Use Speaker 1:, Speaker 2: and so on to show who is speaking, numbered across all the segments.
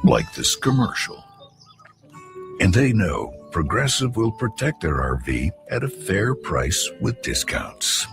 Speaker 1: like this commercial. And they know Progressive will protect their RV at a fair price with discounts.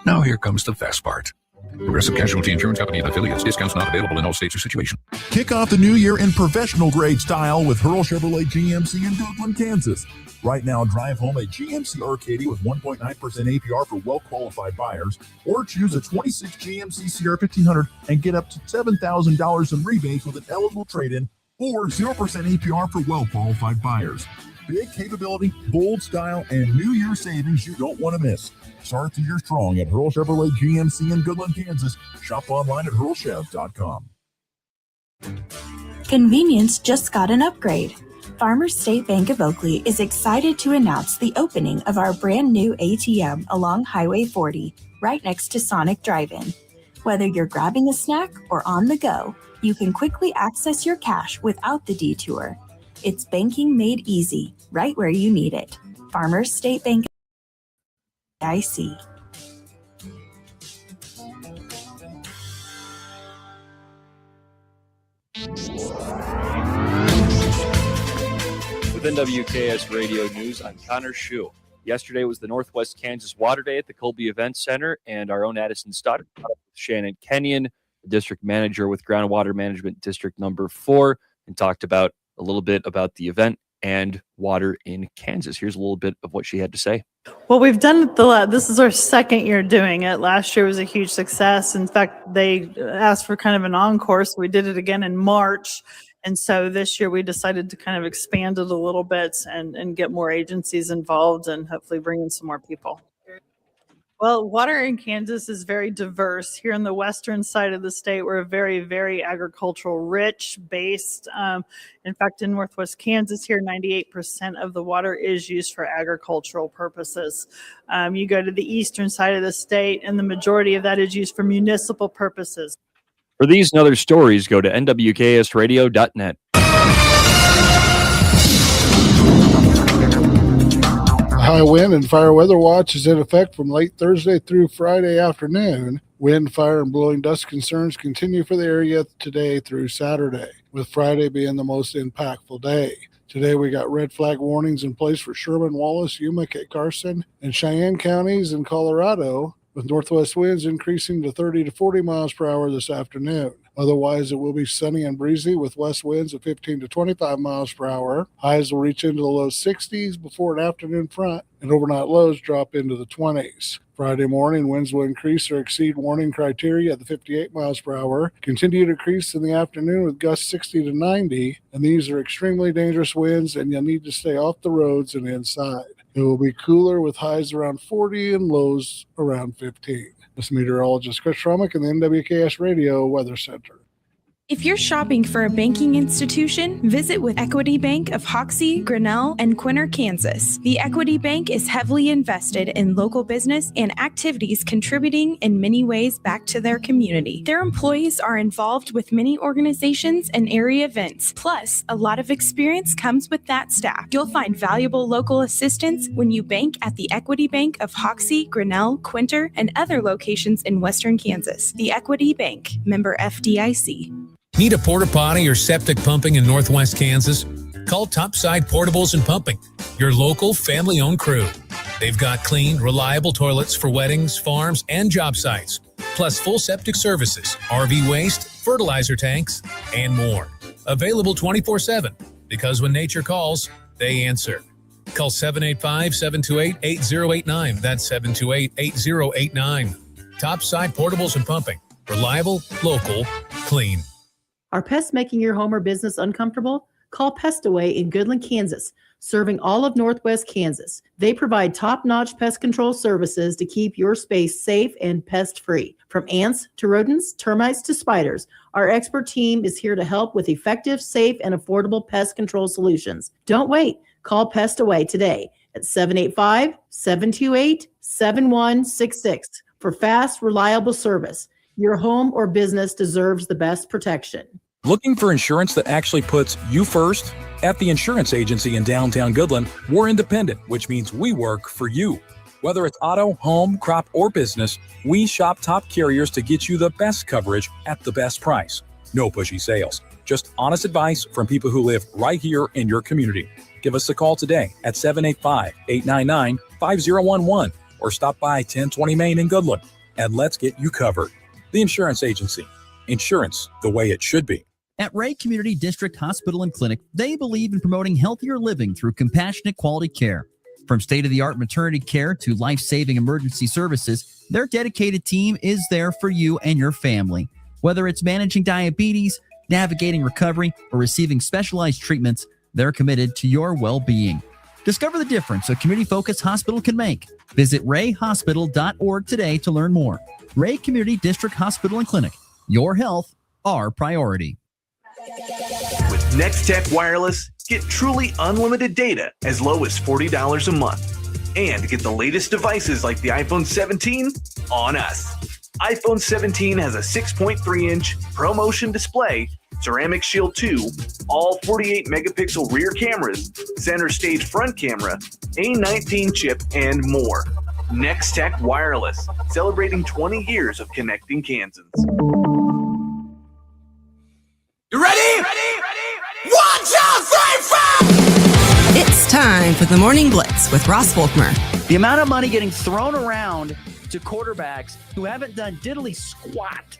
Speaker 1: Now here comes the fast part. Progressive Casualty Insurance Company and affiliates. Discounts not available in all states or situations.
Speaker 2: Kick off the new year in professional grade style with Hurl Chevrolet GMC in Goodland, Kansas. Right now, drive home a GMC Arcadia with 1.9% APR for well-qualified buyers, or choose a 26 GMC Sierra 1500 and get up to $7,000 in rebates with an eligible trade-in, or 0% APR for well-qualified buyers. Big capability, bold style, and New Year savings you don't want to miss. Start the year strong at Hurl Chevrolet GMC in Goodland, Kansas. Shop online at hurlchev.com.
Speaker 3: Convenience just got an upgrade. Farmers State Bank of Oakley is excited to announce the opening of our brand new ATM along Highway 40, right next to Sonic Drive-In. Whether you're grabbing a snack or on the go, you can quickly access your cash without the detour. It's banking made easy, right where you need it. Farmers State Bank IC.
Speaker 4: With NWKS Radio News, I'm Connor Schuh. Yesterday was the Northwest Kansas Water Day at the Colby Event Center, and our own Addison Stoddard caught up with Shannon Kenyon, the district manager with Groundwater Management District Number 4, and talked about a little bit about the event and water in Kansas. Here's a little bit of what she had to say.
Speaker 5: Well, we've done it this is our second year doing it. Last year was a huge success. In fact, they asked for kind of an encore, so we did it again in March. And so this year we decided to kind of expand it a little bit and get more agencies involved and hopefully bring in some more people. Well, water in Kansas is very diverse. Here on the western side of the state, we're very, very agricultural rich based. In fact, in Northwest Kansas here, 98% of the water is used for agricultural purposes. You go to the eastern side of the state, and the majority of that is used for municipal purposes.
Speaker 4: For these and other stories, go to nwksradio.net.
Speaker 6: High wind and fire weather watch is in effect from late Thursday through Friday afternoon. Wind, fire, and blowing dust concerns continue for the area today through Saturday, with Friday being the most impactful day. Today we got red flag warnings in place for Sherman, Wallace, Yuma, Kit Carson, and Cheyenne counties in Colorado, with northwest winds increasing to 30 to 40 miles per hour this afternoon. Otherwise, it will be sunny and breezy with west winds of 15 to 25 miles per hour. Highs will reach into the low 60s before an afternoon front, and overnight lows drop into the 20s. Friday morning, winds will increase or exceed warning criteria at the 58 miles per hour. Continue to increase in the afternoon with gusts 60 to 90, and these are extremely dangerous winds, and you'll need to stay off the roads and inside. It will be cooler with highs around 40 and lows around 15. This meteorologist Chris Schromick in the NWKS Radio Weather Center.
Speaker 7: If you're shopping for a banking institution, visit with Equity Bank of Hoxie, Grinnell, and Quinter, Kansas. The Equity Bank is heavily invested in local business and activities contributing in many ways back to their community. Their employees are involved with many organizations and area events. Plus, a lot of experience comes with that staff. You'll find valuable local assistance when you bank at the Equity Bank of Hoxie, Grinnell, Quinter, and other locations in Western Kansas. The Equity Bank, member FDIC.
Speaker 8: Need a porta potty or septic pumping in Northwest Kansas? Call Topside Portables and Pumping, your local family-owned crew. They've got clean, reliable toilets for weddings, farms, and job sites, plus full septic services, RV waste, fertilizer tanks, and more. Available 24/7, because when nature calls, they answer. Call 785-728-8089. That's 728-8089. Topside Portables and Pumping. Reliable, local, clean.
Speaker 9: Are pests making your home or business uncomfortable? Call Pest Away in Goodland, Kansas, serving all of Northwest Kansas. They provide top-notch pest control services to keep your space safe and pest-free. From ants to rodents, termites to spiders, our expert team is here to help with effective, safe, and affordable pest control solutions. Don't wait. Call Pest Away today at 785-728-7166 for fast, reliable service. Your home or business deserves the best protection.
Speaker 10: Looking for insurance that actually puts you first? At the insurance agency in downtown Goodland, we're independent, which means we work for you. Whether it's auto, home, crop, or business, we shop top carriers to get you the best coverage at the best price. No pushy sales, just honest advice from people who live right here in your community. Give us a call today at 785-899-5011 or stop by 1020 Main in Goodland and let's get you covered. The Insurance Agency. Insurance the way it should be.
Speaker 11: At Ray Community District Hospital and Clinic, they believe in promoting healthier living through compassionate quality care. From state-of-the-art maternity care to life-saving emergency services, their dedicated team is there for you and your family. Whether it's managing diabetes, navigating recovery, or receiving specialized treatments, they're committed to your well-being. Discover the difference a community-focused hospital can make. Visit rayhospital.org today to learn more. Ray Community District Hospital and Clinic. Your health, our priority.
Speaker 12: With NextTech Wireless, get truly unlimited data as low as $40 a month. And get the latest devices like the iPhone 17 on us. iPhone 17 has a 6.3-inch ProMotion display, Ceramic Shield 2, all 48-megapixel rear cameras, center stage front camera, A19 chip, and more. NextTech Wireless, celebrating 20 years of connecting Kansans.
Speaker 13: You ready? Ready? 1, 2, 3, 4! It's time for the Morning Blitz with Ross Volkmer.
Speaker 14: The amount of money getting thrown around to quarterbacks who haven't done diddly squat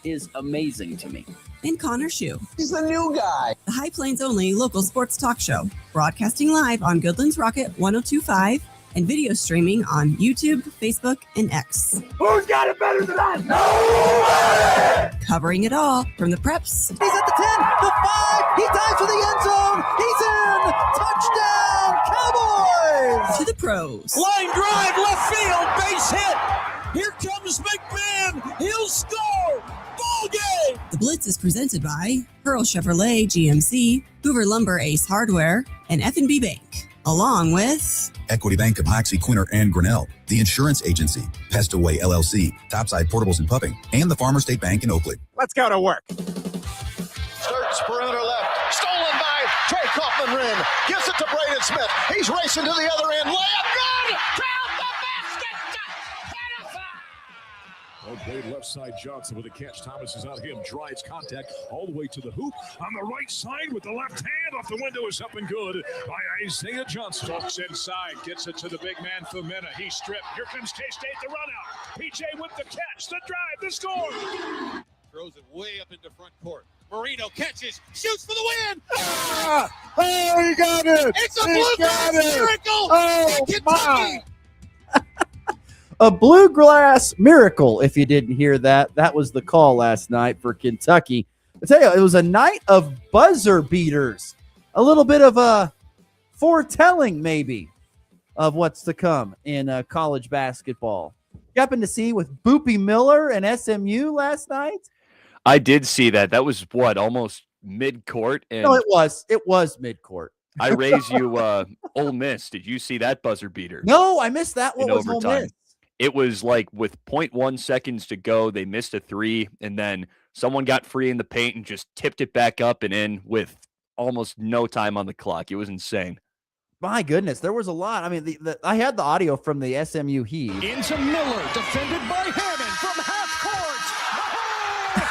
Speaker 14: is amazing to me.
Speaker 13: And Connor Schuh.
Speaker 15: He's the new guy.
Speaker 13: The High Plains only local sports talk show, broadcasting live on Goodland's Rocket 102.5 and video streaming on YouTube, Facebook, and X.
Speaker 15: Who's got it better than us? Nobody!
Speaker 13: Covering it all from the preps.
Speaker 15: He's at the 10, the 5, he dives for the end zone. He's in! Touchdown, Cowboys!
Speaker 13: To the pros.
Speaker 16: Line drive, left field, base hit. Here comes McMahon. He'll score. Ball game.
Speaker 13: The Blitz is presented by Pearl Chevrolet GMC, Hoover Lumber Ace Hardware, and F&B Bank. Along with
Speaker 17: Equity Bank of Hoxie, Quinter, and Grinnell, the Insurance Agency, Pestaway LLC, Topside Portables and Pumping, and the Farmer State Bank in Oakley.
Speaker 18: Let's go to work.
Speaker 19: Starts perimeter left, stolen by Trey Kaufman-Rin. Gives it to Braden Smith. He's racing to the other end. Layup good. Count the basket.
Speaker 2: Okay, left side Johnson with a catch. Thomas is on him. Drives contact all the way to the hoop. On the right side with the left hand off the window is up and good by Isaiah Johnson.
Speaker 20: Stalks inside. Gets it to the big man Fumina. He's stripped. Here comes K-State, the run out. PJ with the catch, the drive, the score.
Speaker 21: Throws it way up into front court. Marino catches, shoots for the win.
Speaker 6: Oh, he got it.
Speaker 21: It's a bluegrass miracle.
Speaker 6: Oh,
Speaker 21: my.
Speaker 14: A bluegrass miracle, if you didn't hear that. That was the call last night for Kentucky. I tell you, it was a night of buzzer beaters. A little bit of a foretelling, maybe, of what's to come in college basketball. You happened to see with Boopy Miller and SMU last night?
Speaker 4: I did see that. That was what, almost mid-court? And
Speaker 14: no, it was mid-court.
Speaker 4: I raise you Ole Miss. Did you see that buzzer beater?
Speaker 14: No, I missed that. What was Ole Miss?
Speaker 4: It was like with 0.1 seconds to go, they missed a three, and then someone got free in the paint and just tipped it back up and in with almost no time on the clock. It was insane.
Speaker 14: My goodness, there was a lot. I mean, I had the audio from the SMU heave.
Speaker 16: Into Miller, defended by Hammond from half court. Oh, it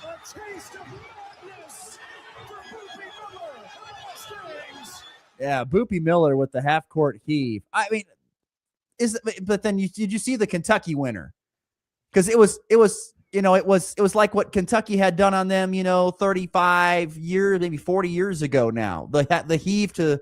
Speaker 16: goes! A taste of madness for Boopy Miller.
Speaker 14: Yeah, Boopy Miller with the half-court heave. I mean, but then did you see the Kentucky winner? Because it was like what Kentucky had done on them, 35 years, maybe 40 years ago now. The heave to,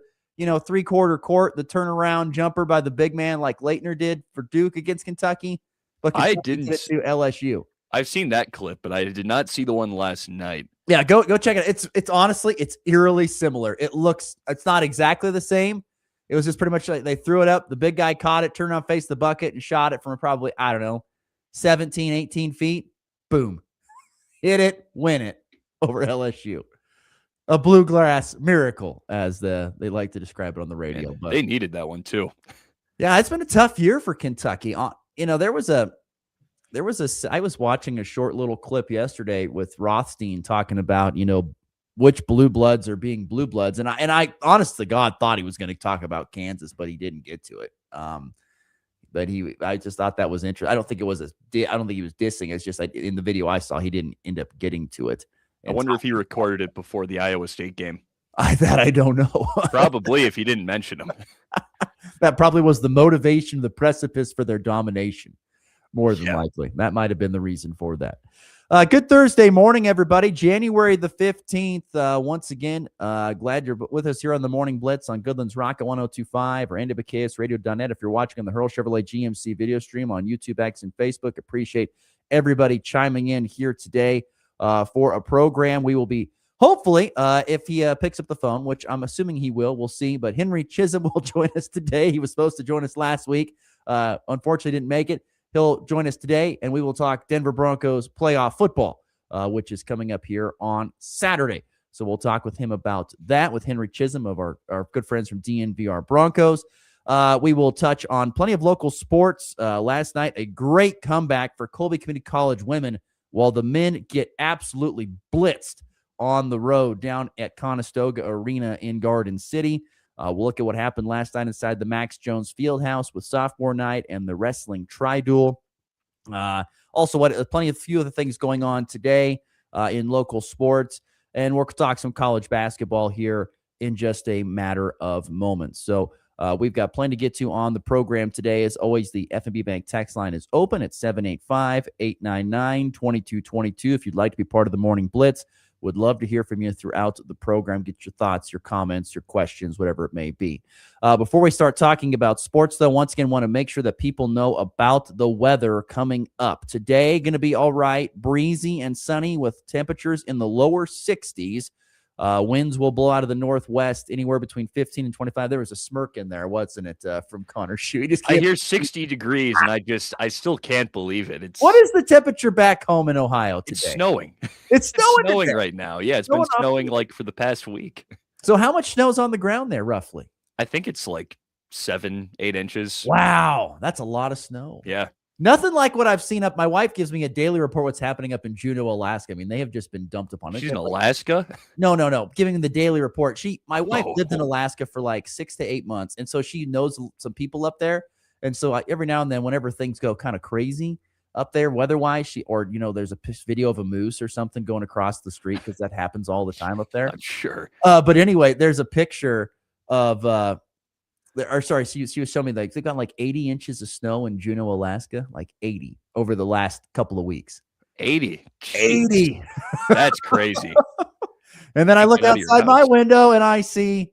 Speaker 14: three-quarter court, the turnaround jumper by the big man like Leitner did for Duke against Kentucky. But Kentucky
Speaker 4: I didn't
Speaker 14: did it to LSU.
Speaker 4: I've seen that clip, but I did not see the one last night.
Speaker 14: Yeah, go check it. It's honestly, it's eerily similar. It's not exactly the same. It was just pretty much like they threw it up. The big guy caught it, turned around, faced the bucket, and shot it from probably, 17, 18 feet. Boom. Hit it, win it over LSU. A bluegrass miracle, as they like to describe it on the radio.
Speaker 4: Man,
Speaker 14: but
Speaker 4: they needed that one too.
Speaker 14: Yeah, it's been a tough year for Kentucky. I was watching a short little clip yesterday with Rothstein talking about, which blue bloods are being blue bloods. And I honest to God thought he was going to talk about Kansas, but he didn't get to it. But I just thought that was interesting. I don't think he was dissing. It's just like in the video I saw, he didn't end up getting to it.
Speaker 4: I wonder if he recorded it before the Iowa State game.
Speaker 14: I don't know.
Speaker 4: Probably if he didn't mention him.
Speaker 14: That probably was the motivation, the precipice for their domination. More than likely. That might have been the reason for that. Good Thursday morning, everybody. January the 15th. Once again, glad you're with us here on the Morning Blitz on Goodland's Rocket 102.5 or NWKSradio.net. If you're watching on the Hurl Chevrolet GMC video stream on YouTube, X, and Facebook, appreciate everybody chiming in here today for a program. We will be, hopefully, if he picks up the phone, which I'm assuming he will, we'll see. But Henry Chisholm will join us today. He was supposed to join us last week. Unfortunately, didn't make it. He'll join us today, and we will talk Denver Broncos playoff football, which is coming up here on Saturday. So we'll talk with him about that with Henry Chisholm of our good friends from DNVR Broncos. We will touch on plenty of local sports. Last night, a great comeback for Colby Community College women while the men get absolutely blitzed on the road down at Conestoga Arena in Garden City. We'll look at what happened last night inside the Max Jones Fieldhouse with sophomore night and the wrestling tri-duel. Also, plenty of few other things going on today in local sports. And we'll talk some college basketball here in just a matter of moments. So we've got plenty to get to on the program today. As always, the F&B Bank text line is open at 785-899-2222. If you'd like to be part of the Morning Blitz, would love to hear from you throughout the program. Get your thoughts, your comments, your questions, whatever it may be. Before we start talking about sports, though, once again, want to make sure that people know about the weather coming up. Today, going to be all right, breezy and sunny with temperatures in the lower 60s. Winds will blow out of the northwest anywhere between 15 and 25. There was a smirk in there, wasn't it, from Connor Schuh?
Speaker 4: I hear 60 degrees, and I still can't believe it.
Speaker 14: What is the temperature back home in Ohio today?
Speaker 4: It's snowing.
Speaker 14: It's snowing
Speaker 4: right now. Yeah, it's been snowing like for the past week.
Speaker 14: So how much snow's on the ground there, roughly?
Speaker 4: I think it's like 7-8 inches.
Speaker 14: Wow, that's a lot of snow.
Speaker 4: Yeah.
Speaker 14: Nothing like what I've seen up. My wife gives me a daily report what's happening up in Juneau, Alaska. I mean, they have just been dumped upon.
Speaker 4: She's in Alaska?
Speaker 14: No. Giving the daily report. My wife lived in Alaska for like 6 to 8 months, and so she knows some people up there. And so every now and then, whenever things go kind of crazy up there, weather-wise, there's a video of a moose or something going across the street because that happens all the time up there.
Speaker 4: Not sure.
Speaker 14: But anyway, there's a picture of she was showing me like they've got like 80 inches of snow in Juneau, Alaska, like 80 over the last couple of weeks.
Speaker 4: 80.
Speaker 14: 80.
Speaker 4: That's crazy.
Speaker 14: And then I look outside my window and I see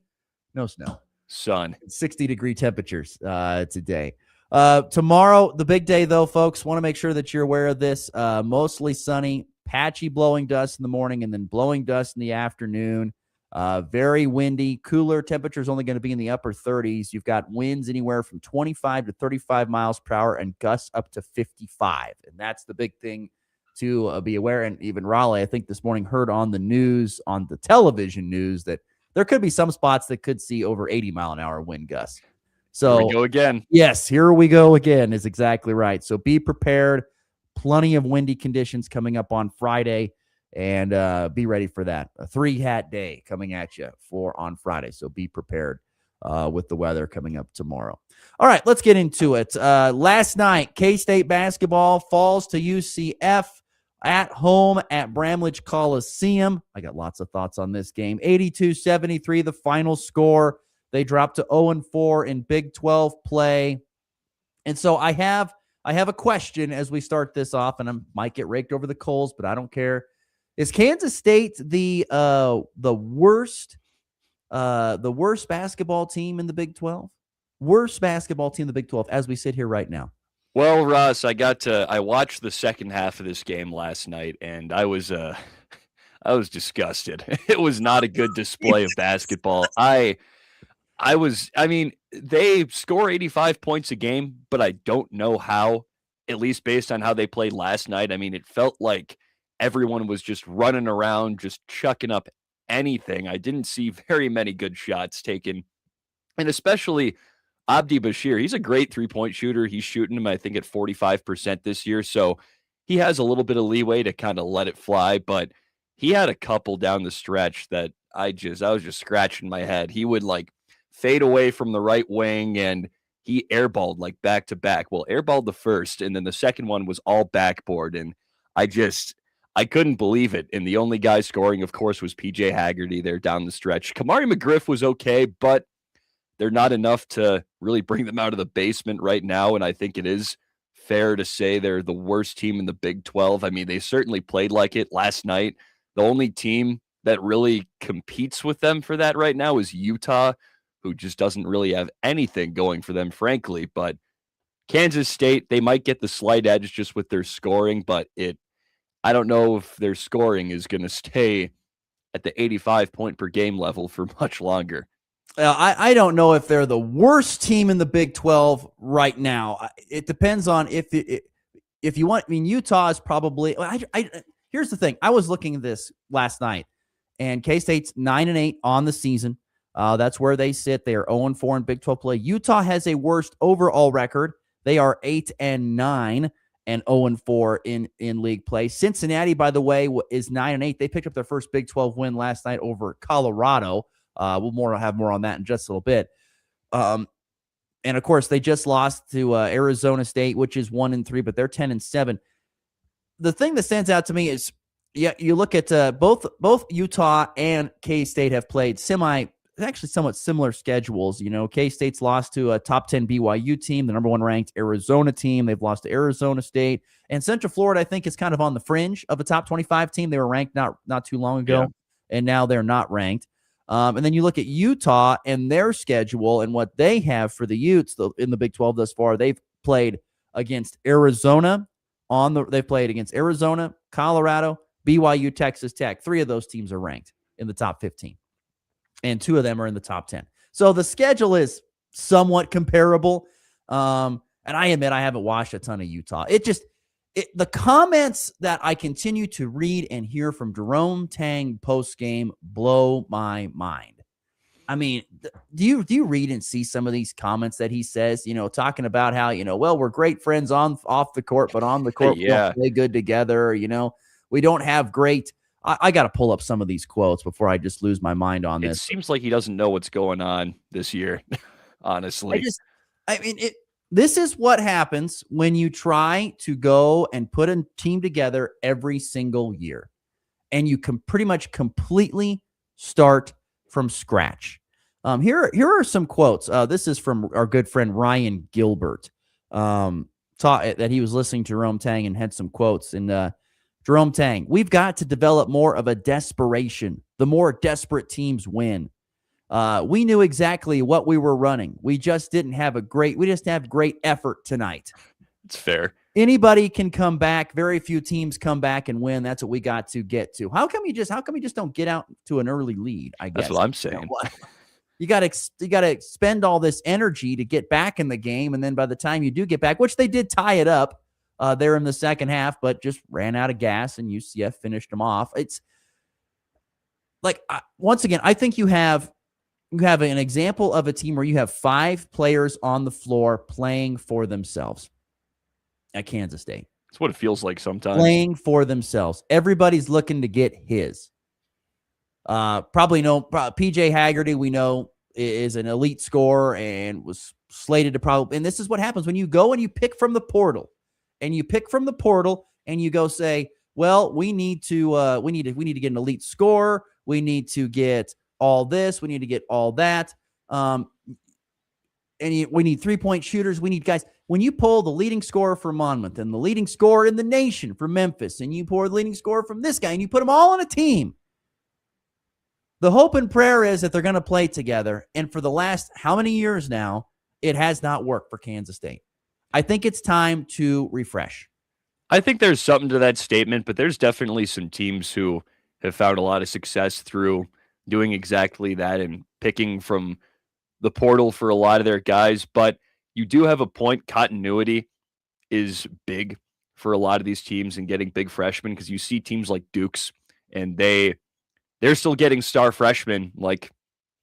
Speaker 14: no snow.
Speaker 4: Sun.
Speaker 14: 60-degree temperatures today. Tomorrow, the big day, though, folks. Want to make sure that you're aware of this. Mostly sunny, patchy blowing dust in the morning, and then blowing dust in the afternoon. Very windy, cooler. Temperatures only going to be in the upper 30s. You've got winds anywhere from 25 to 35 miles per hour and gusts up to 55. And that's the big thing to be aware. And even Raleigh, I think this morning, heard on the news, on the television news, that there could be some spots that could see over 80-mile-an-hour wind gusts. So
Speaker 4: here we go again.
Speaker 14: Yes, here we go again is exactly right. So be prepared. Plenty of windy conditions coming up on Friday. And be ready for that. A 3-hat day coming at you on Friday. So be prepared with the weather coming up tomorrow. All right, let's get into it. Last night, K-State basketball falls to UCF at home at Bramlage Coliseum. I got lots of thoughts on this game. 82-73, the final score. They dropped to 0-4 in Big 12 play. And so I have a question as we start this off, and I might get raked over the coals, but I don't care. Is Kansas State the worst basketball team in the Big 12? Worst basketball team in the Big 12 as we sit here right now?
Speaker 4: Well, Ross, I watched the second half of this game last night, and I was disgusted. It was not a good display of basketball. They score 85 points a game, but I don't know how, at least based on how they played last night. I mean, it felt like everyone was just running around, just chucking up anything. I didn't see very many good shots taken. And especially Abdi Bashir. He's a great three-point shooter. He's shooting them, I think, at 45% this year. So he has a little bit of leeway to kind of let it fly. But he had a couple down the stretch that I was just scratching my head. He would like fade away from the right wing, and he airballed like back to back. Well, airballed the first, and then the second one was all backboard. And I couldn't believe it. And the only guy scoring, of course, was PJ Haggerty there down the stretch. Kamari McGriff was okay, but they're not enough to really bring them out of the basement right now. And I think it is fair to say they're the worst team in the Big 12. I mean, they certainly played like it last night. The only team that really competes with them for that right now is Utah, who just doesn't really have anything going for them, frankly. But Kansas State, they might get the slight edge just with their scoring, but I don't know if their scoring is going to stay at the 85 point per game level for much longer.
Speaker 14: I don't know if they're the worst team in the Big 12 right now. It depends on if you want. I mean, Utah is probably. Here's the thing. I was looking at this last night, and K-State's 9-8 on the season. That's where they sit. They are 0-4 in Big 12 play. Utah has a worst overall record. They are 8-9 and 0-4 in league play. Cincinnati, by the way, is 9-8. They picked up their first Big 12 win last night over Colorado. We'll have more on that in just a little bit. And of course, they just lost to Arizona State, which is 1-3, but they're 10-7. The thing that stands out to me is, you look at both Utah and K-State have played somewhat similar schedules. K-State's lost to a top 10 BYU team, the number 1 ranked Arizona team. They've lost to Arizona State, and Central Florida, I think, is kind of on the fringe of a top 25 team. They were ranked not too long ago, and now they're not ranked. And then you look at Utah and their schedule and what they have for the Utes in the Big 12 thus far. They've played against Arizona they've played against Arizona, Colorado, BYU, Texas Tech. 3 of those teams are ranked in the top 15, and 2 of them are in the top 10. So the schedule is somewhat comparable. And I admit I haven't watched a ton of Utah. The comments that I continue to read and hear from Jerome Tang post-game blow my mind. I mean, do you read and see some of these comments that he says, talking about how, well, we're great friends off the court, but on the court, we don't play good together. We don't have great. I got to pull up some of these quotes before I just lose my mind on this.
Speaker 4: It seems like he doesn't know what's going on this year, honestly.
Speaker 14: This is what happens when you try to go and put a team together every single year, and you can pretty much completely start from scratch. Here are some quotes. This is from our good friend Ryan Gilbert. Taught that he was listening to Jerome Tang and had some quotes. And Jerome Tang, we've got to develop more of a desperation. The more desperate teams win. We knew exactly what we were running. We just didn't have great effort tonight.
Speaker 4: It's fair.
Speaker 14: Anybody can come back. Very few teams come back and win. That's what we got to get to. How come you just don't get out to an early lead? I guess
Speaker 4: that's what I'm saying.
Speaker 14: You got to expend all this energy to get back in the game, and then by the time you do get back, which they did tie it up there in the second half, but just ran out of gas, and UCF finished them off. It's like once again, I think you have an example of a team where you have 5 players on the floor playing for themselves at Kansas State.
Speaker 4: That's what it feels like sometimes.
Speaker 14: Playing for themselves. Everybody's looking to get his. PJ Haggerty, we know, is an elite scorer and was slated to and this is what happens when you go and you pick from the portal. And you go say, well, we need to get an elite scorer. We need to get all this. We need to get all that. We need 3-point shooters. We need guys. When you pull the leading scorer for Monmouth and the leading scorer in the nation for Memphis, and you pour the leading scorer from this guy, and you put them all on a team, the hope and prayer is that they're going to play together. And for the last how many years now, it has not worked for Kansas State. I think it's time to refresh.
Speaker 4: I think there's something to that statement, but there's definitely some teams who have found a lot of success through doing exactly that and picking from the portal for a lot of their guys. But you do have a point. Continuity is big for a lot of these teams and getting big freshmen, because you see teams like Duke's and they're still getting star freshmen like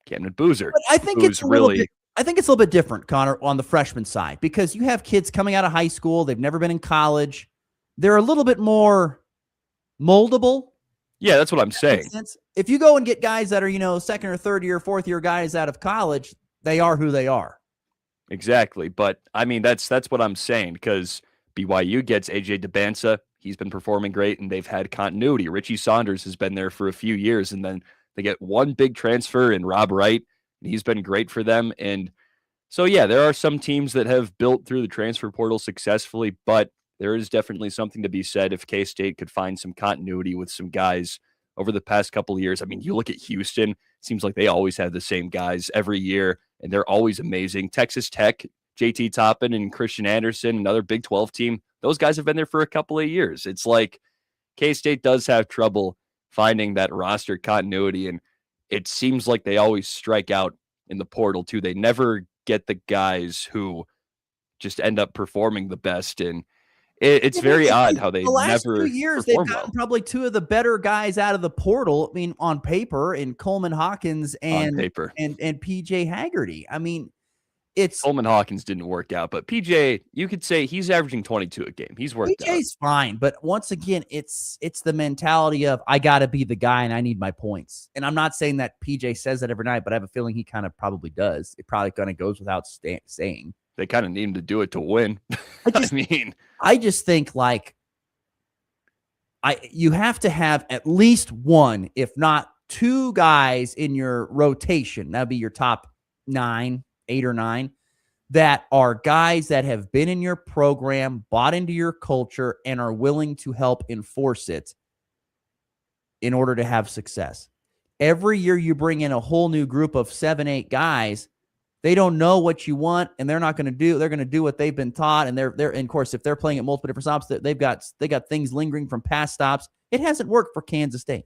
Speaker 4: Camden Boozer.
Speaker 14: But I think it's a little bit different, Connor, on the freshman side, because you have kids coming out of high school. They've never been in college. They're a little bit more moldable.
Speaker 4: Yeah, that's what I'm saying.
Speaker 14: If you go and get guys that are, second or third year, fourth year guys out of college, they are who they are.
Speaker 4: Exactly. But I mean, that's what I'm saying, because BYU gets AJ DeBansa. He's been performing great, and they've had continuity. Richie Saunders has been there for a few years, and then they get one big transfer in Rob Wright, and he's been great for them. And so, yeah, there are some teams that have built through the transfer portal successfully, but there is definitely something to be said if K-State could find some continuity with some guys over the past couple of years. I mean, you look at Houston, it seems like they always have the same guys every year, and they're always amazing. Texas Tech, JT Toppin and Christian Anderson, another Big 12 team, those guys have been there for a couple of years. It's like K-State does have trouble finding that roster continuity, and it seems like they always strike out in the portal too. They never get the guys who just end up performing the best, and it's very odd how they
Speaker 14: the last
Speaker 4: never
Speaker 14: 2 years they've
Speaker 4: perform
Speaker 14: gotten
Speaker 4: well.
Speaker 14: probably two of the better guys out of the portal. I mean, on paper, in Coleman Hawkins and PJ Haggerty. I mean, it's
Speaker 4: Coleman Hawkins didn't work out, but PJ, you could say he's averaging 22 a game. He's worked out.
Speaker 14: PJ's fine, but once again, it's the mentality of I got to be the guy and I need my points. And I'm not saying that PJ says that every night, but I have a feeling he kind of probably does. It probably kind of goes without saying.
Speaker 4: They kind of need him to do it to win.
Speaker 14: I just think like you have to have at least one, if not two guys in your rotation. That'd be your top 8 or 9, that are guys that have been in your program, bought into your culture, and are willing to help enforce it in order to have success. Every year you bring in a whole new group of 7, 8 guys. They don't know what you want, and they're not going to do. They're going to do what they've been taught, and they're. And of course, if they're playing at multiple different stops, they got things lingering from past stops. It hasn't worked for Kansas State.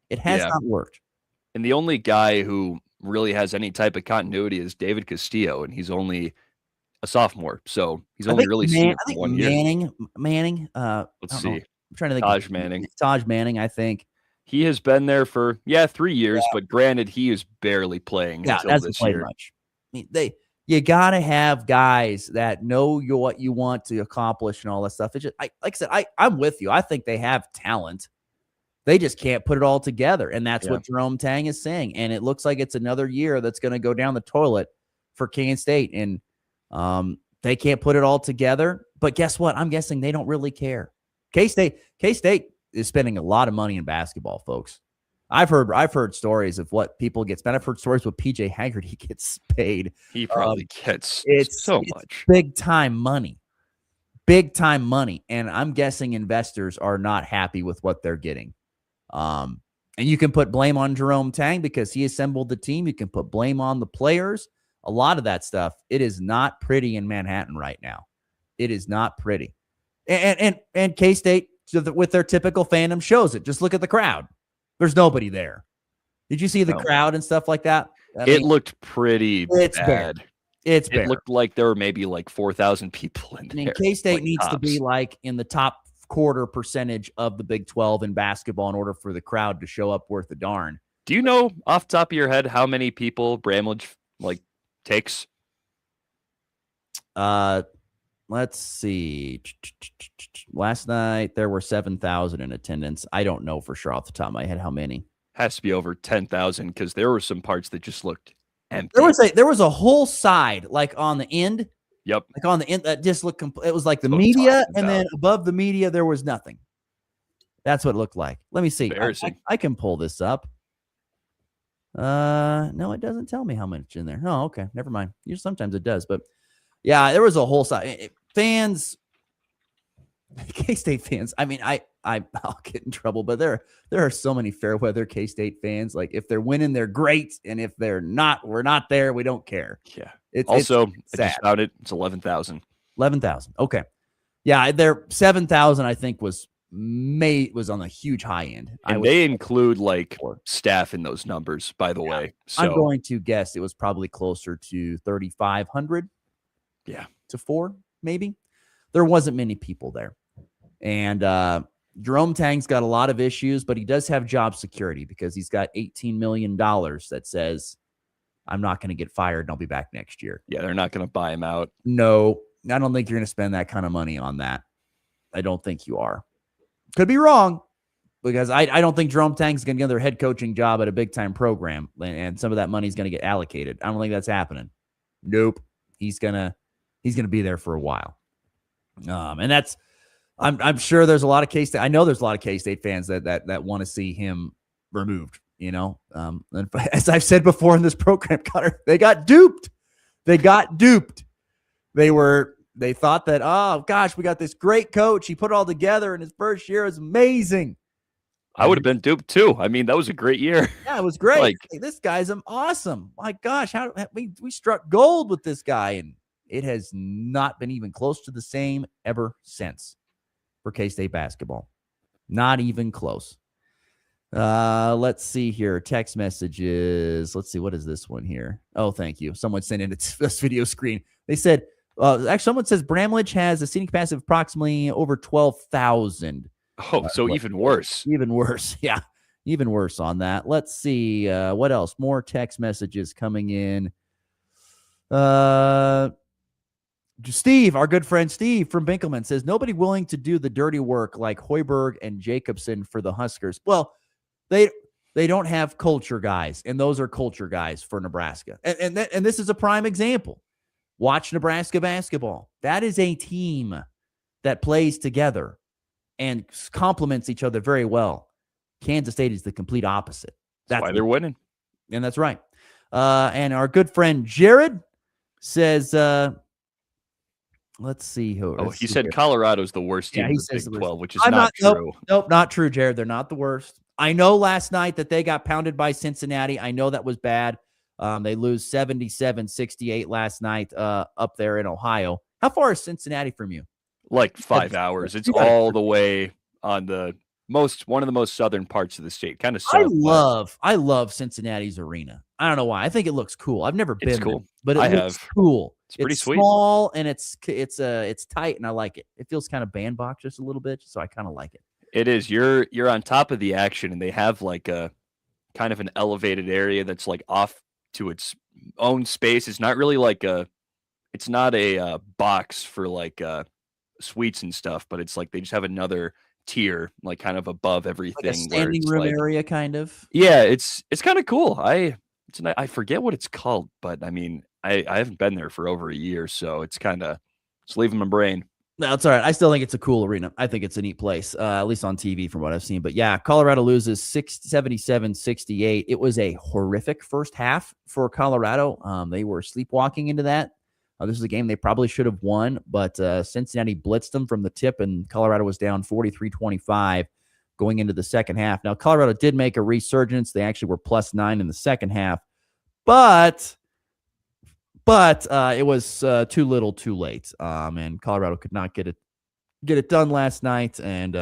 Speaker 14: It has not worked.
Speaker 4: And the only guy who really has any type of continuity is David Castillo, and he's only a sophomore, so he's only really seen it for 1 year.
Speaker 14: Manning.
Speaker 4: Let's see.
Speaker 14: I'm trying to think.
Speaker 4: Taj Manning.
Speaker 14: Taj Manning, I think.
Speaker 4: He has been there for 3 years, but granted, he is barely playing until this year.
Speaker 14: Much. I mean, you got to have guys that know what you want to accomplish and all that stuff. It's just, like I said, I'm with you. I think they have talent. They just can't put it all together. And that's what Jerome Tang is saying. And it looks like it's another year that's going to go down the toilet for Kansas State. And they can't put it all together. But guess what? I'm guessing they don't really care. K-State is spending a lot of money in basketball, folks. I've heard stories of what people get spent. I've heard stories what PJ Haggerty gets paid.
Speaker 4: He probably gets so much.
Speaker 14: Big time money. And I'm guessing investors are not happy with what they're getting. And you can put blame on Jerome Tang because he assembled the team. You can put blame on the players. A lot of that stuff. It is not pretty in Manhattan right now. It is not pretty. And K-State, with their typical fandom, shows it. Just look at the crowd. There's nobody there. Did you see the crowd and stuff like that?
Speaker 4: It looked pretty bad.
Speaker 14: It
Speaker 4: looked like there were maybe like 4,000 people in there.
Speaker 14: K-State needs to be like in the top quarter percentage of the Big 12 in basketball in order for the crowd to show up worth a darn.
Speaker 4: Do you know off the top of your head how many people Bramlage takes?
Speaker 14: Let's see. Last night there were 7,000 in attendance. I don't know for sure off the top of my head how many.
Speaker 4: Has to be over 10,000 because there were some parts that just looked empty.
Speaker 14: There was a whole side like on the end.
Speaker 4: Yep.
Speaker 14: Like on the end that just looked. It was like the media, and then above the media there was nothing. That's what it looked like. Let me see. I can pull this up. No, it doesn't tell me how much in there. Oh, okay, never mind. Sometimes it does, but yeah, there was a whole side. Fans, K-State fans. I mean, I'll get in trouble, but there are so many fair weather K-State fans. Like if they're winning, they're great, and if they're not, we're not there. We don't care.
Speaker 4: Yeah.
Speaker 14: It's
Speaker 4: I
Speaker 14: sad.
Speaker 4: just found it. It's 11,000.
Speaker 14: 11,000. Okay. Yeah, their 7,000 I think was on a huge high end.
Speaker 4: And they include staff in those numbers, by the way. So
Speaker 14: I'm going to guess it was probably closer to 3,500.
Speaker 4: Yeah.
Speaker 14: To 4, maybe. There wasn't many people there. And Jerome Tang's got a lot of issues, but he does have job security because he's got $18 million that says, I'm not going to get fired and I'll be back next year.
Speaker 4: Yeah, they're not going to buy him out.
Speaker 14: No, I don't think you're going to spend that kind of money on that. I don't think you are. Could be wrong because I don't think Jerome Tang's going to get another head coaching job at a big-time program, and some of that money is going to get allocated. I don't think that's happening. Nope. he's gonna be there for a while. And that's I'm sure there's a lot of K-State. I know there's a lot of K-State fans that want to see him removed. And as I've said before in this program, Connor, they got duped. They thought that, oh gosh, we got this great coach. He put it all together in his first year. It was amazing.
Speaker 4: I would have been duped too. I mean, that was a great year.
Speaker 14: Yeah, it was great.
Speaker 4: Like,
Speaker 14: hey, this guy's awesome. My gosh, how we struck gold with this guy, and it has not been even close to the same ever since for K-State basketball. Not even close. Let's see here. Text messages. Let's see. What is this one here? Oh, thank you. Someone sent in this video screen. They said, actually, someone says Bramlage has a seating capacity of approximately over 12,000.
Speaker 4: Oh, so even worse.
Speaker 14: Even worse. Yeah. Even worse on that. Let's see. What else? More text messages coming in. Steve, our good friend Steve from Binkelman says, nobody willing to do the dirty work like Hoiberg and Jacobson for the Huskers. Well, they don't have culture guys, and those are culture guys for Nebraska. And this is a prime example. Watch Nebraska basketball. That is a team that plays together and complements each other very well. Kansas State is the complete opposite.
Speaker 4: That's why they're winning.
Speaker 14: And that's right. And our good friend Jared says, let's see who.
Speaker 4: He said Colorado's the worst team in the Big 12, which is
Speaker 14: not
Speaker 4: true.
Speaker 14: Nope, not true, Jared. They're not the worst. I know last night that they got pounded by Cincinnati. I know that was bad. They lose 77-68 last night up there in Ohio. How far is Cincinnati from you?
Speaker 4: Like 5 hours. It's all the way on one of the most southern parts of the state. Kind of south.
Speaker 14: I love Cincinnati's arena. I don't know why. I think it looks cool. I've never been
Speaker 4: cool.
Speaker 14: there, but it looks cool.
Speaker 4: It's pretty sweet.
Speaker 14: Small and it's tight, and I like it. It feels kind of bandbox just a little bit, so I kind of like it.
Speaker 4: It is. You're on top of the action, and they have like a kind of an elevated area that's like off to its own space. It's not really like it's not a box for like suites and stuff, but it's like they just have another tier like kind of above everything,
Speaker 14: like a standing room area kind of.
Speaker 4: Yeah, it's kind of cool. I forget what it's called, but I mean I haven't been there for over a year, so it's leaving my brain.
Speaker 14: No, it's all right. I still think it's a cool arena. I think it's a neat place, at least on TV from what I've seen. But yeah, Colorado loses 77-68. It was a horrific first half for Colorado. They were sleepwalking into that. This is a game they probably should have won, but Cincinnati blitzed them from the tip, and Colorado was down 43-25 going into the second half. Now, Colorado did make a resurgence. They actually were +9 in the second half, but it was too little, too late, and Colorado could not get it done last night. And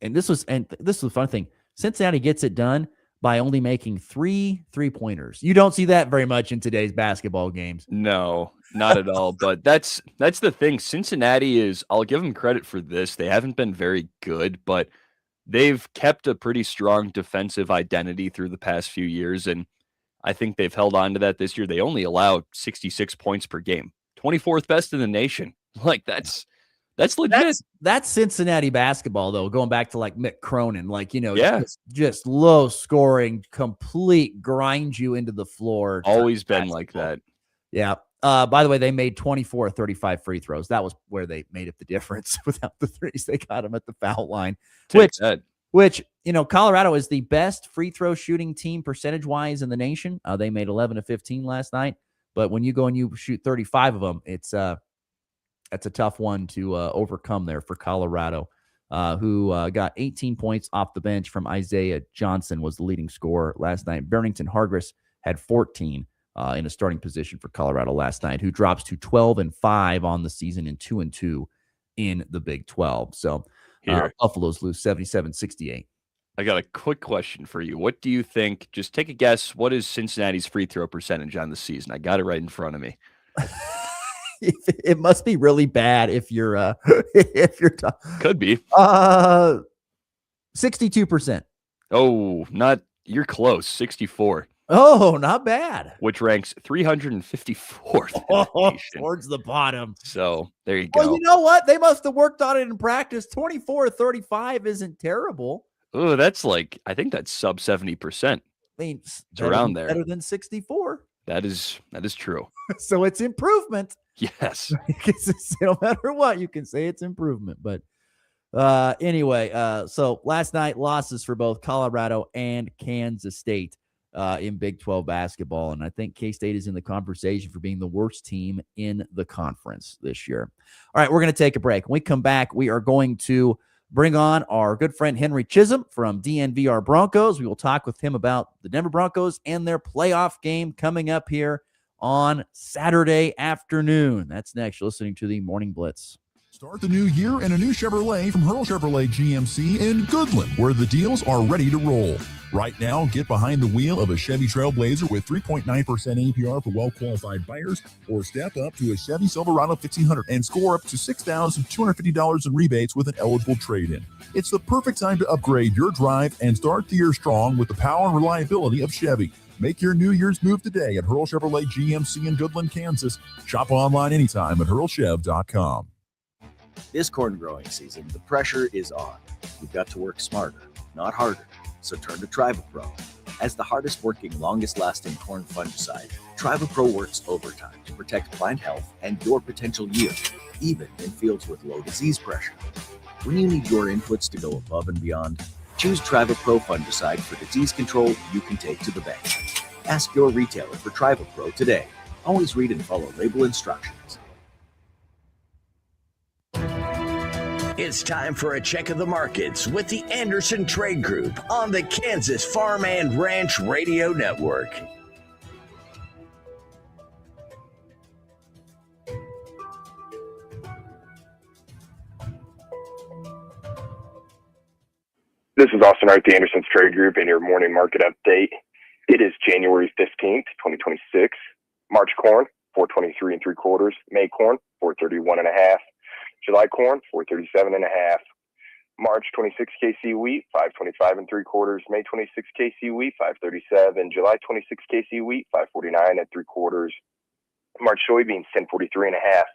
Speaker 14: this was the fun thing. Cincinnati gets it done by only making 3 3-pointers. You don't see that very much in today's basketball games.
Speaker 4: No, not at all. But that's the thing. Cincinnati is, I'll give them credit for this. They haven't been very good, but they've kept a pretty strong defensive identity through the past few years. And I think they've held on to that this year. They only allow 66 points per game, 24th best in the nation. Like that's legit.
Speaker 14: That's Cincinnati basketball, though. Going back to like Mick Cronin, just low scoring, complete grind you into the floor.
Speaker 4: Always been like that.
Speaker 14: Yeah. By the way, they made 24 of 35 free throws. That was where they made up the difference. Without the threes, they got them at the foul line. Which Colorado is the best free throw shooting team percentage wise in the nation. They made 11 of 15 last night. But when you go and you shoot 35 of them, that's a tough one to overcome there for Colorado, who got 18 points off the bench from Isaiah Johnson, was the leading scorer last night. Barrington Hargress had 14 in a starting position for Colorado last night, who drops to 12-5 on the season and 2-2 in the Big 12. So Buffaloes lose 77-68.
Speaker 4: I got a quick question for you. What do you think? Just take a guess. What is Cincinnati's free throw percentage on the season? I got it right in front of me.
Speaker 14: It must be really bad if you're
Speaker 4: could be
Speaker 14: 62%.
Speaker 4: Oh, you're close. 64.
Speaker 14: Oh, not bad.
Speaker 4: Which ranks 354th
Speaker 14: towards the bottom.
Speaker 4: So there you go.
Speaker 14: Well, you know what? They must have worked on it in practice. 24-35 isn't terrible.
Speaker 4: Oh, that's I think that's sub 70%.
Speaker 14: I mean,
Speaker 4: it's around there.
Speaker 14: Better than 64.
Speaker 4: That is true.
Speaker 14: So it's improvement.
Speaker 4: Yes.
Speaker 14: No matter what, you can say it's improvement. But anyway, so last night, losses for both Colorado and Kansas State in Big 12 basketball. And I think K-State is in the conversation for being the worst team in the conference this year. All right, we're going to take a break. When we come back, we are going to bring on our good friend Henry Chisholm from DNVR Broncos. We will talk with him about the Denver Broncos and their playoff game coming up here on Saturday afternoon. That's next. You're listening to the Morning Blitz.
Speaker 2: Start the new year in a new Chevrolet from Hurl Chevrolet GMC in Goodland, where the deals are ready to roll. Right now, get behind the wheel of a Chevy Trailblazer with 3.9% APR for well-qualified buyers, or step up to a Chevy Silverado 1500 and score up to $6,250 in rebates with an eligible trade-in. It's the perfect time to upgrade your drive and start the year strong with the power and reliability of Chevy. Make your New Year's move today at Hurl Chevrolet GMC in Goodland, Kansas. Shop online anytime at hurlchev.com.
Speaker 18: This corn growing season, the pressure is on. We've got to work smarter, not harder. So turn to TrivaPro. As the hardest working, longest lasting corn fungicide, TrivaPro works overtime to protect plant health and your potential yield, even in fields with low disease pressure. When you need your inputs to go above and beyond, choose TrivaPro fungicide for disease control you can take to the bank. Ask your retailer for TrivaPro today. Always read and follow label instructions.
Speaker 22: It's time for a check of the markets with the Anderson Trade Group on the Kansas Farm and Ranch Radio Network.
Speaker 23: This is Austin Wright, the Anderson's Trade Group, and your morning market update. It is January 15th, 2026. March corn, 423 3/4. May corn, 431 1/2. July corn, 437 1/2. March 26 KC wheat, 525 3/4. May 26 KC wheat, 537. July 26 KC wheat, 549 3/4. March soybeans, 1043 1/2.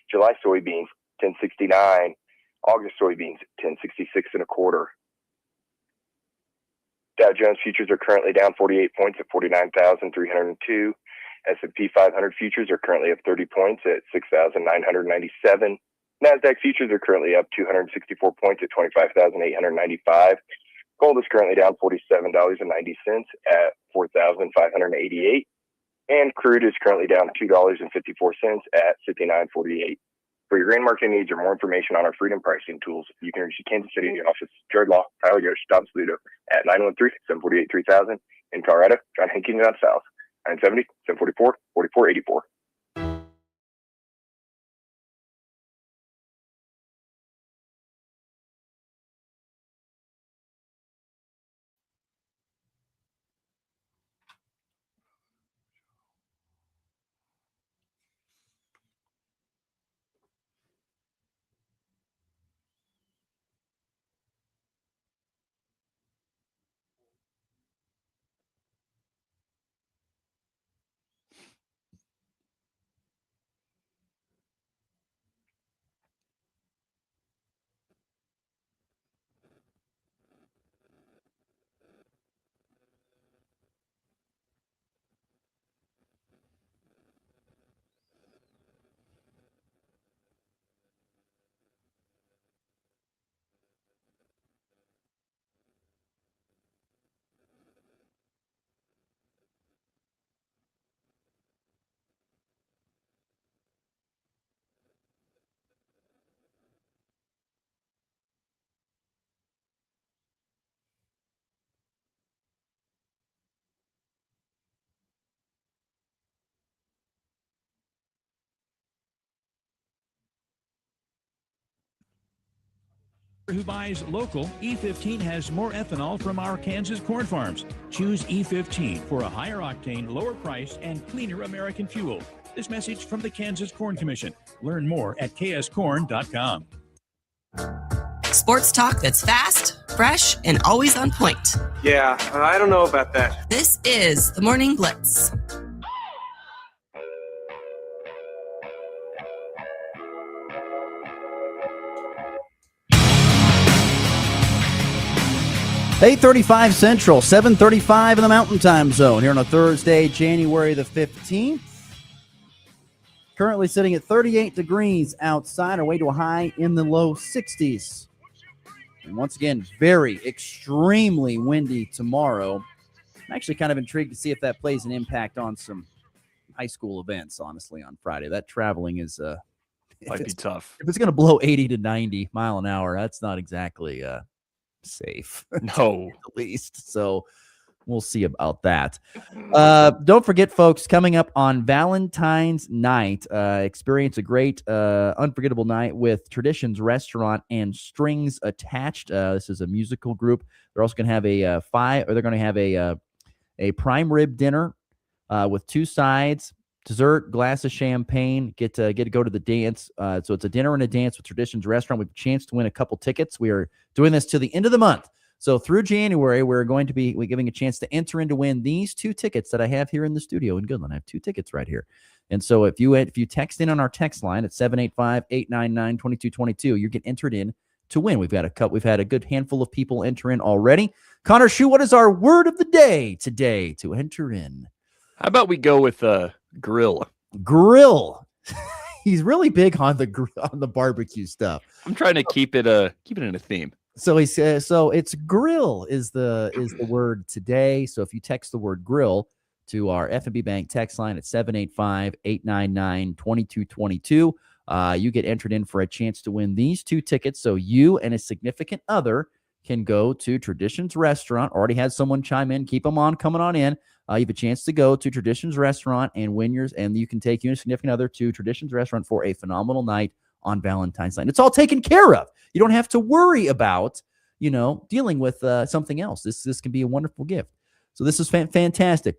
Speaker 23: July soybeans, 1069. August soybeans, 1066 1/4. Dow Jones futures are currently down 48 points at 49,302. S&P 500 futures are currently up 30 points at 6,997. NASDAQ futures are currently up 264 points at 25,895. Gold is currently down $47.90 at 4,588. And crude is currently down $2.54 at 59.48. For your grain marketing needs or more information on our freedom pricing tools, you can reach the Kansas City office, Jared Law, Tyler Yosh, Tom Saludo at 913-748-3000. In Colorado, John Hankins down south, 970-744-4484.
Speaker 24: Who buys local, E15 has more ethanol from our Kansas corn farms. Choose E15 for a higher octane, lower price, and cleaner American fuel. This message from the Kansas Corn Commission. Learn more at kscorn.com.
Speaker 13: Sports talk that's fast, fresh, and always on point.
Speaker 25: Yeah, I don't know about that.
Speaker 13: This is the Morning Blitz.
Speaker 14: 8:35 Central, 7:35 in the Mountain Time Zone here on a Thursday, January the 15th. Currently sitting at 38 degrees outside, our way to a high in the low 60s. And once again, very extremely windy tomorrow. I'm actually kind of intrigued to see if that plays an impact on some high school events, honestly, on Friday. That traveling is
Speaker 4: might be tough.
Speaker 14: If it's going to blow 80 to 90 mile an hour, that's not exactly safe.
Speaker 4: No.
Speaker 14: At least. So we'll see about that. Don't forget, folks, coming up on Valentine's night, experience a great, unforgettable night with Traditions Restaurant and Strings Attached. This is a musical group. They're also going to have a prime rib dinner with 2 sides, dessert, glass of champagne. Get to go to the dance. So it's a dinner and a dance with Traditions Restaurant. We have a chance to win a couple tickets. We are doing this till the end of the month. So through January, we're going to be giving a chance to enter in to win these 2 tickets that I have here in the studio in Goodland. I have 2 tickets right here. And so if you text in on our text line at 785-899-2222, you get entered in to win. We've had a good handful of people enter in already. Connor Schuh, what is our word of the day today to enter in?
Speaker 4: How about we go with grill?
Speaker 14: Grill. He's really big on the barbecue stuff.
Speaker 4: I'm trying to keep it in a theme.
Speaker 14: So he says, so it's grill is the word today. So if you text the word grill to our F&B Bank text line at 785-899-2222, you get entered in for a chance to win these 2 tickets. So you and a significant other can go to Traditions Restaurant. Already had someone chime in. Keep them on coming on in. You have a chance to go to Traditions Restaurant and win yours, and you can take you and a significant other to Traditions Restaurant for a phenomenal night on Valentine's night. It's all taken care of. You don't have to worry about, dealing with something else. This can be a wonderful gift. So this is fantastic.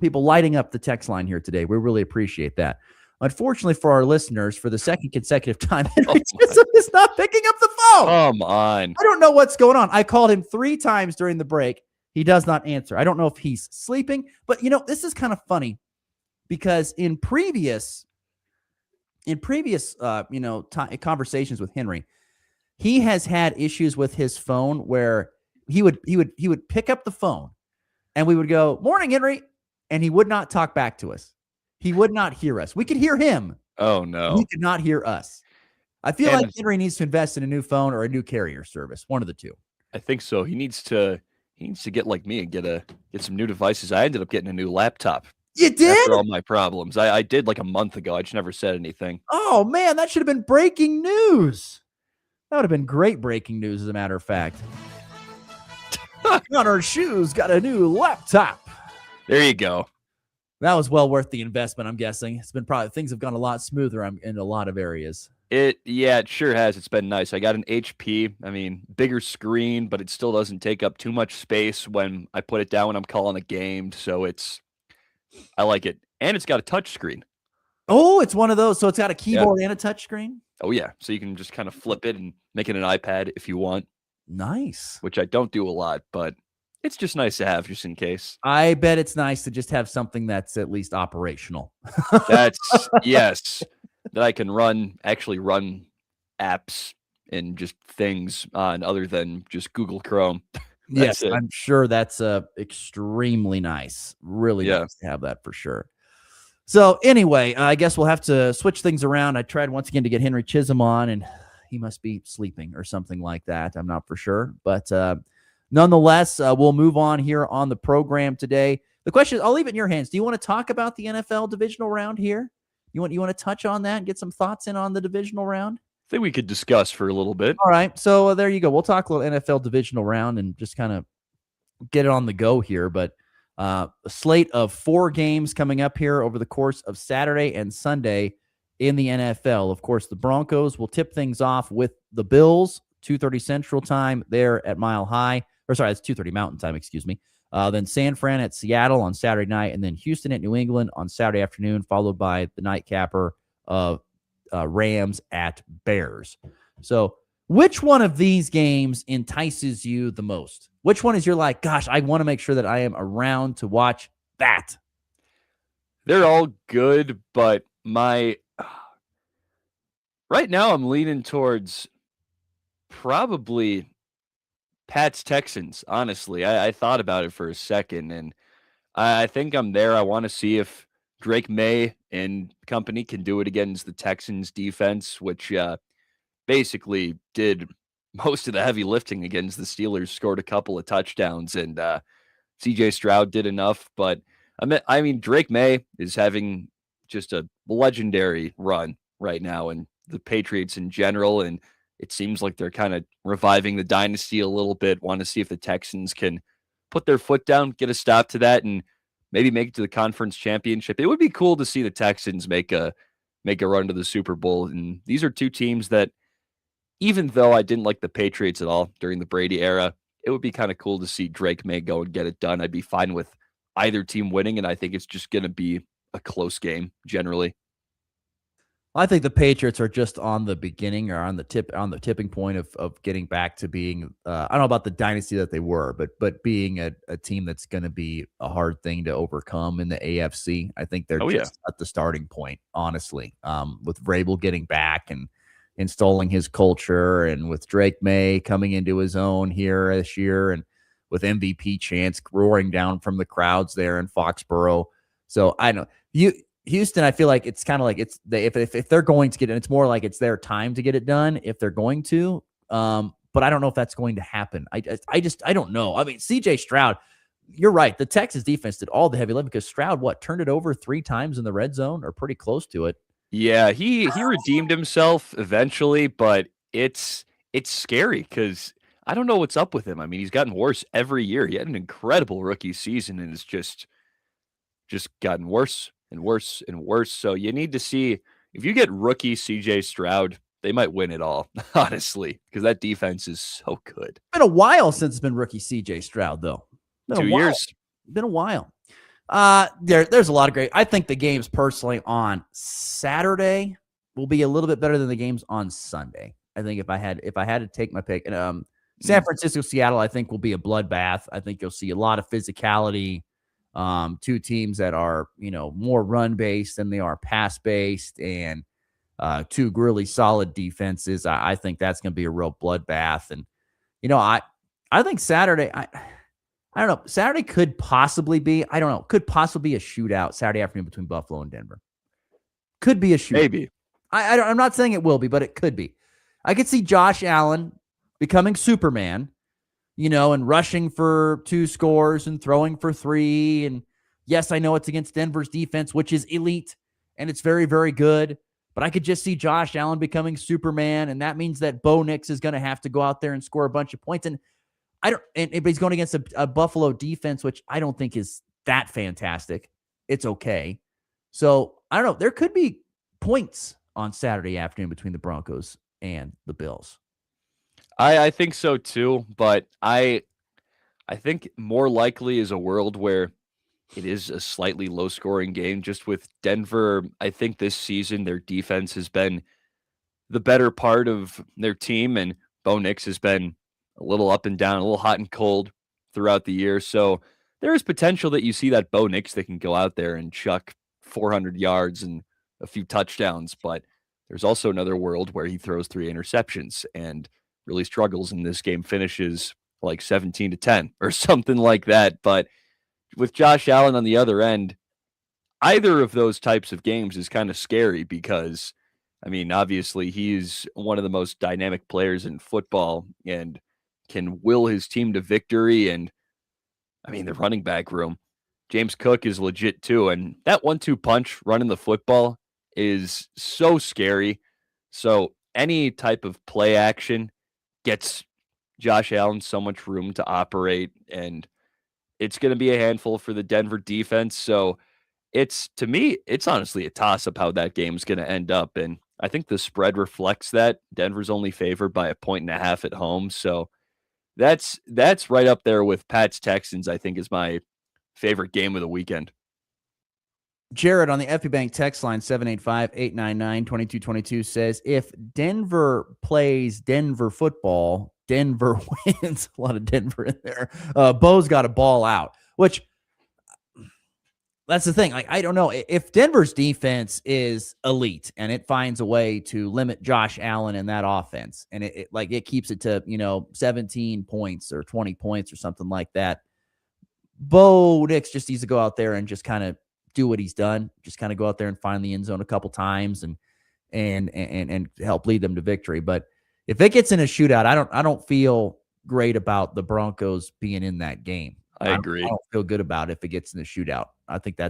Speaker 14: People lighting up the text line here today. We really appreciate that. Unfortunately for our listeners, for the second consecutive time, Henry Chisholm is not picking up the phone.
Speaker 4: Come on.
Speaker 14: I don't know what's going on. I called him 3 times during the break. He does not answer. I don't know if he's sleeping, but this is kind of funny because in previous conversations with Henry, he has had issues with his phone where he would pick up the phone and we would go, "Morning, Henry," and he would not talk back to us. He would not hear us. We could hear him.
Speaker 4: Oh no.
Speaker 14: He could not hear us. I feel like Henry needs to invest in a new phone or a new carrier service, one of the two.
Speaker 4: I think so. He needs to get like me and get some new devices. I ended up getting a new laptop.
Speaker 14: You did?
Speaker 4: After all my problems. I did like a month ago. I just never said anything.
Speaker 14: Oh, man, that should have been breaking news. That would have been great breaking news, as a matter of fact. Connor Schuh's got a new laptop.
Speaker 4: There you go.
Speaker 14: That was well worth the investment, I'm guessing. It's been things have gone a lot smoother in a lot of areas.
Speaker 4: It sure has. It's been nice. I got an HP. I mean, bigger screen, but it still doesn't take up too much space when I put it down when I'm calling a game. So I like it. And it's got a touch screen.
Speaker 14: Oh, it's one of those. So it's got a keyboard and a touch screen?
Speaker 4: Oh, yeah. So you can just kind of flip it and make it an iPad if you want.
Speaker 14: Nice.
Speaker 4: Which I don't do a lot, but it's just nice to have just in case.
Speaker 14: I bet it's nice to just have something that's at least operational.
Speaker 4: Yes. That I can actually run apps and just things on other than just Google Chrome.
Speaker 14: Yes, I'm sure that's extremely nice. Really nice to have that for sure. So anyway, I guess we'll have to switch things around. I tried once again to get Henry Chisholm on, and he must be sleeping or something like that. I'm not for sure. But nonetheless, we'll move on here on the program today. The question is, I'll leave it in your hands. Do you want to talk about the NFL divisional round here? You want to touch on that and get some thoughts in on the divisional round?
Speaker 4: I think we could discuss for a little bit.
Speaker 14: All right. So there you go. We'll talk a little NFL divisional round and just kind of get it on the go here. But a slate of 4 games coming up here over the course of Saturday and Sunday in the NFL. Of course, the Broncos will tip things off with the Bills, 2:30 Central Time there at Mile High. Or sorry, it's 2:30 Mountain Time, excuse me. Then San Fran at Seattle on Saturday night, and then Houston at New England on Saturday afternoon, followed by the nightcapper of Rams at Bears. So which one of these games entices you the most? Which one is you're like, gosh, I want to make sure that I am around to watch that?
Speaker 4: They're all good, but right now I'm leaning towards probably Pats Texans, honestly. I thought about it for a second, and I think I'm there. I want to see if Drake May and company can do it against the Texans defense, which basically did most of the heavy lifting against the Steelers, scored a couple of touchdowns, and CJ Stroud did enough. But I mean, Drake May is having just a legendary run right now, and the Patriots in general. And it seems like they're kind of reviving the dynasty a little bit. Want to see if the Texans can put their foot down, get a stop to that, and maybe make it to the conference championship. It would be cool to see the Texans make a run to the Super Bowl. And these are two teams that, even though I didn't like the Patriots at all during the Brady era, it would be kind of cool to see Drake May go and get it done. I'd be fine with either team winning, and I think it's just going to be a close game generally.
Speaker 14: I think the Patriots are just on the beginning or on the tipping point of getting back to being I don't know about the dynasty that they were, but being a team that's going to be a hard thing to overcome in the AFC. I think they're just at the starting point, honestly. With Vrabel getting back and installing his culture, and with Drake May coming into his own here this year, and with MVP chants roaring down from the crowds there in Foxborough. So I know Houston, I feel like it's kind of like if they're going to get it, it's more like it's their time to get it done if they're going to. But I don't know if that's going to happen. I don't know. I mean, CJ Stroud, you're right. The Texas defense did all the heavy lifting because Stroud, turned it over 3 times in the red zone or pretty close to it.
Speaker 4: Yeah, he redeemed himself eventually, but it's scary because I don't know what's up with him. I mean, he's gotten worse every year. He had an incredible rookie season, and it's just gotten worse and worse and worse. So you need to see if you get rookie CJ Stroud, they might win it all, honestly, because that defense is so good.
Speaker 14: It's been a while since it's been rookie CJ Stroud, though.
Speaker 4: 2 years.
Speaker 14: Been a while. There's a lot of great. I think the games personally on Saturday will be a little bit better than the games on Sunday. I think if I had to take my pick, and San Francisco, Seattle, I think will be a bloodbath. I think you'll see a lot of physicality. Two teams that are, more run based than they are pass based, and two really solid defenses. I think that's going to be a real bloodbath. And, I think Saturday, I don't know. Saturday could possibly be, could possibly be a shootout Saturday afternoon between Buffalo and Denver. Could be a shootout.
Speaker 4: Maybe.
Speaker 14: I'm not saying it will be, but it could be. I could see Josh Allen becoming Superman, and rushing for 2 scores and throwing for 3. And yes, I know it's against Denver's defense, which is elite, and it's very, very good. But I could just see Josh Allen becoming Superman, and that means that Bo Nix is going to have to go out there and score a bunch of points. And but he's going against a Buffalo defense, which I don't think is that fantastic. It's okay. So I don't know. There could be points on Saturday afternoon between the Broncos and the Bills.
Speaker 4: I think so too, but I think more likely is a world where it is a slightly low-scoring game. Just with Denver, I think this season their defense has been the better part of their team, and Bo Nix has been a little up and down, a little hot and cold throughout the year. So there is potential that you see that Bo Nix that can go out there and chuck 400 yards and a few touchdowns, but there's also another world where he throws 3 interceptions and really struggles, and this game finishes like 17-10 or something like that. But with Josh Allen on the other end, either of those types of games is kind of scary because, I mean, obviously he's one of the most dynamic players in football and can will his team to victory. And I mean, the running back room, James Cook is legit too. And that 1-2 punch running the football is so scary. So any type of play action gets Josh Allen so much room to operate, and it's going to be a handful for the Denver defense. So to me, it's honestly a toss-up how that game's going to end up. And I think the spread reflects that. Denver's only favored by 1.5 at home. So that's right up there with Pats Texans, I think, is my favorite game of the weekend.
Speaker 14: Jared on the FB Bank text line 785-899-2222 says, if Denver plays Denver football, Denver wins. A lot of Denver in there. Bo's got a ball out, which That's the thing. Like, I don't know if Denver's defense is elite and it finds a way to limit Josh Allen in that offense, and it keeps it to 17 points or 20 points or something like that. Bo Nix just needs to go out there and just kind of do what he's done. Just kind of go out there and find the end zone a couple times and help lead them to victory. But if it gets in a shootout, I don't feel great about the Broncos being in that game.
Speaker 4: I agree.
Speaker 14: I don't feel good about it if it gets in the shootout. I think I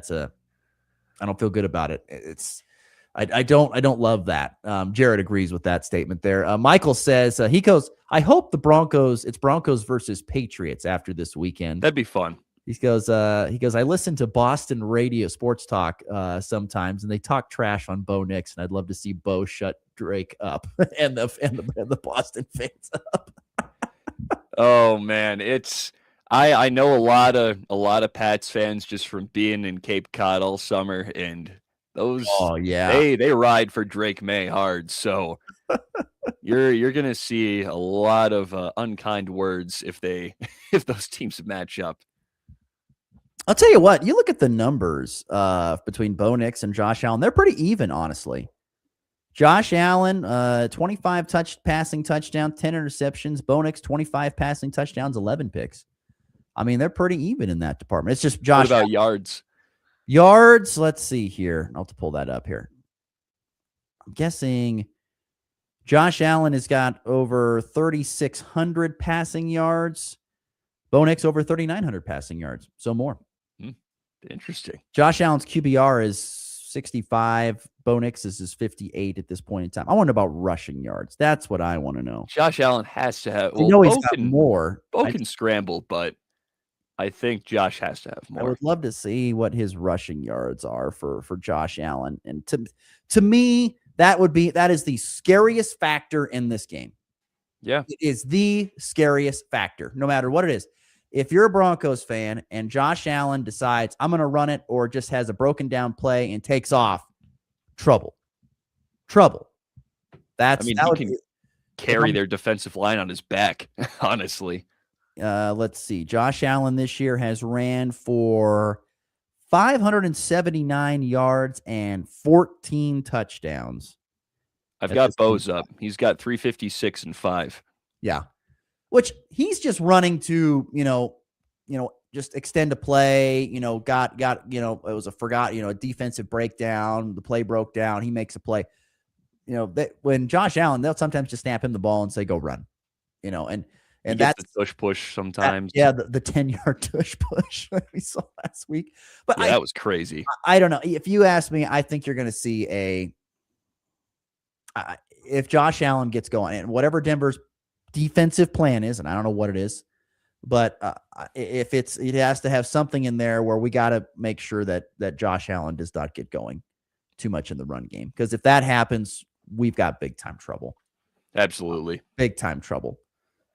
Speaker 14: don't feel good about it. I don't love that. Jared agrees with that statement there. Michael says, he goes, I hope it's Broncos versus Patriots after this weekend.
Speaker 4: That'd be fun.
Speaker 14: He goes, I listen to Boston radio sports talk sometimes, and they talk trash on Bo Nix, and I'd love to see Bo shut Drake up and the Boston fans up.
Speaker 4: Oh man, I know a lot of Pats fans just from being in Cape Cod all summer, and those they ride for Drake May hard. So you're gonna see a lot of unkind words if those teams match up.
Speaker 14: I'll tell you what, you look at the numbers between Bo Nix and Josh Allen, they're pretty even, honestly. Josh Allen, 25 passing touchdowns, 10 interceptions. Bo Nix, 25 passing touchdowns, 11 picks. I mean, they're pretty even in that department. It's just Josh.
Speaker 4: What about yards?
Speaker 14: Yards, let's see here. I'll have to pull that up here. I'm guessing Josh Allen has got over 3,600 passing yards. Bo Nix over 3,900 passing yards. So more.
Speaker 4: Interesting.
Speaker 14: Josh Allen's QBR is 65. Bo Nix is 58 at this point in time. I wonder about rushing yards. That's what I want to know.
Speaker 4: Josh Allen has to have.
Speaker 14: I know he's got more.
Speaker 4: Bo can scramble, but I think Josh has to have more.
Speaker 14: I would love to see what his rushing yards are for Josh Allen. And to me, that is the scariest factor in this game.
Speaker 4: Yeah.
Speaker 14: It is the scariest factor, no matter what it is. If you're a Broncos fan and Josh Allen decides I'm going to run it or just has a broken down play and takes off, trouble.
Speaker 4: He can carry their defensive line on his back, honestly.
Speaker 14: Let's see. Josh Allen this year has ran for 579 yards and 14 touchdowns.
Speaker 4: I've got Bo's up. He's got 356 and 5.
Speaker 14: Yeah. Which he's just running to, just extend a play, it was a defensive breakdown. The play broke down. He makes a play. When Josh Allen, they'll sometimes just snap him the ball and say, go run, and that's
Speaker 4: the push sometimes.
Speaker 14: The 10-yard push we saw last week. But
Speaker 4: that was crazy.
Speaker 14: I don't know. If you ask me, I think you're going to see if Josh Allen gets going and whatever Denver's defensive plan is, and I don't know what it is, but if it has to have something in there where we got to make sure that Josh Allen does not get going too much in the run game. Because if that happens, we've got big time trouble.
Speaker 4: Absolutely. Big time trouble.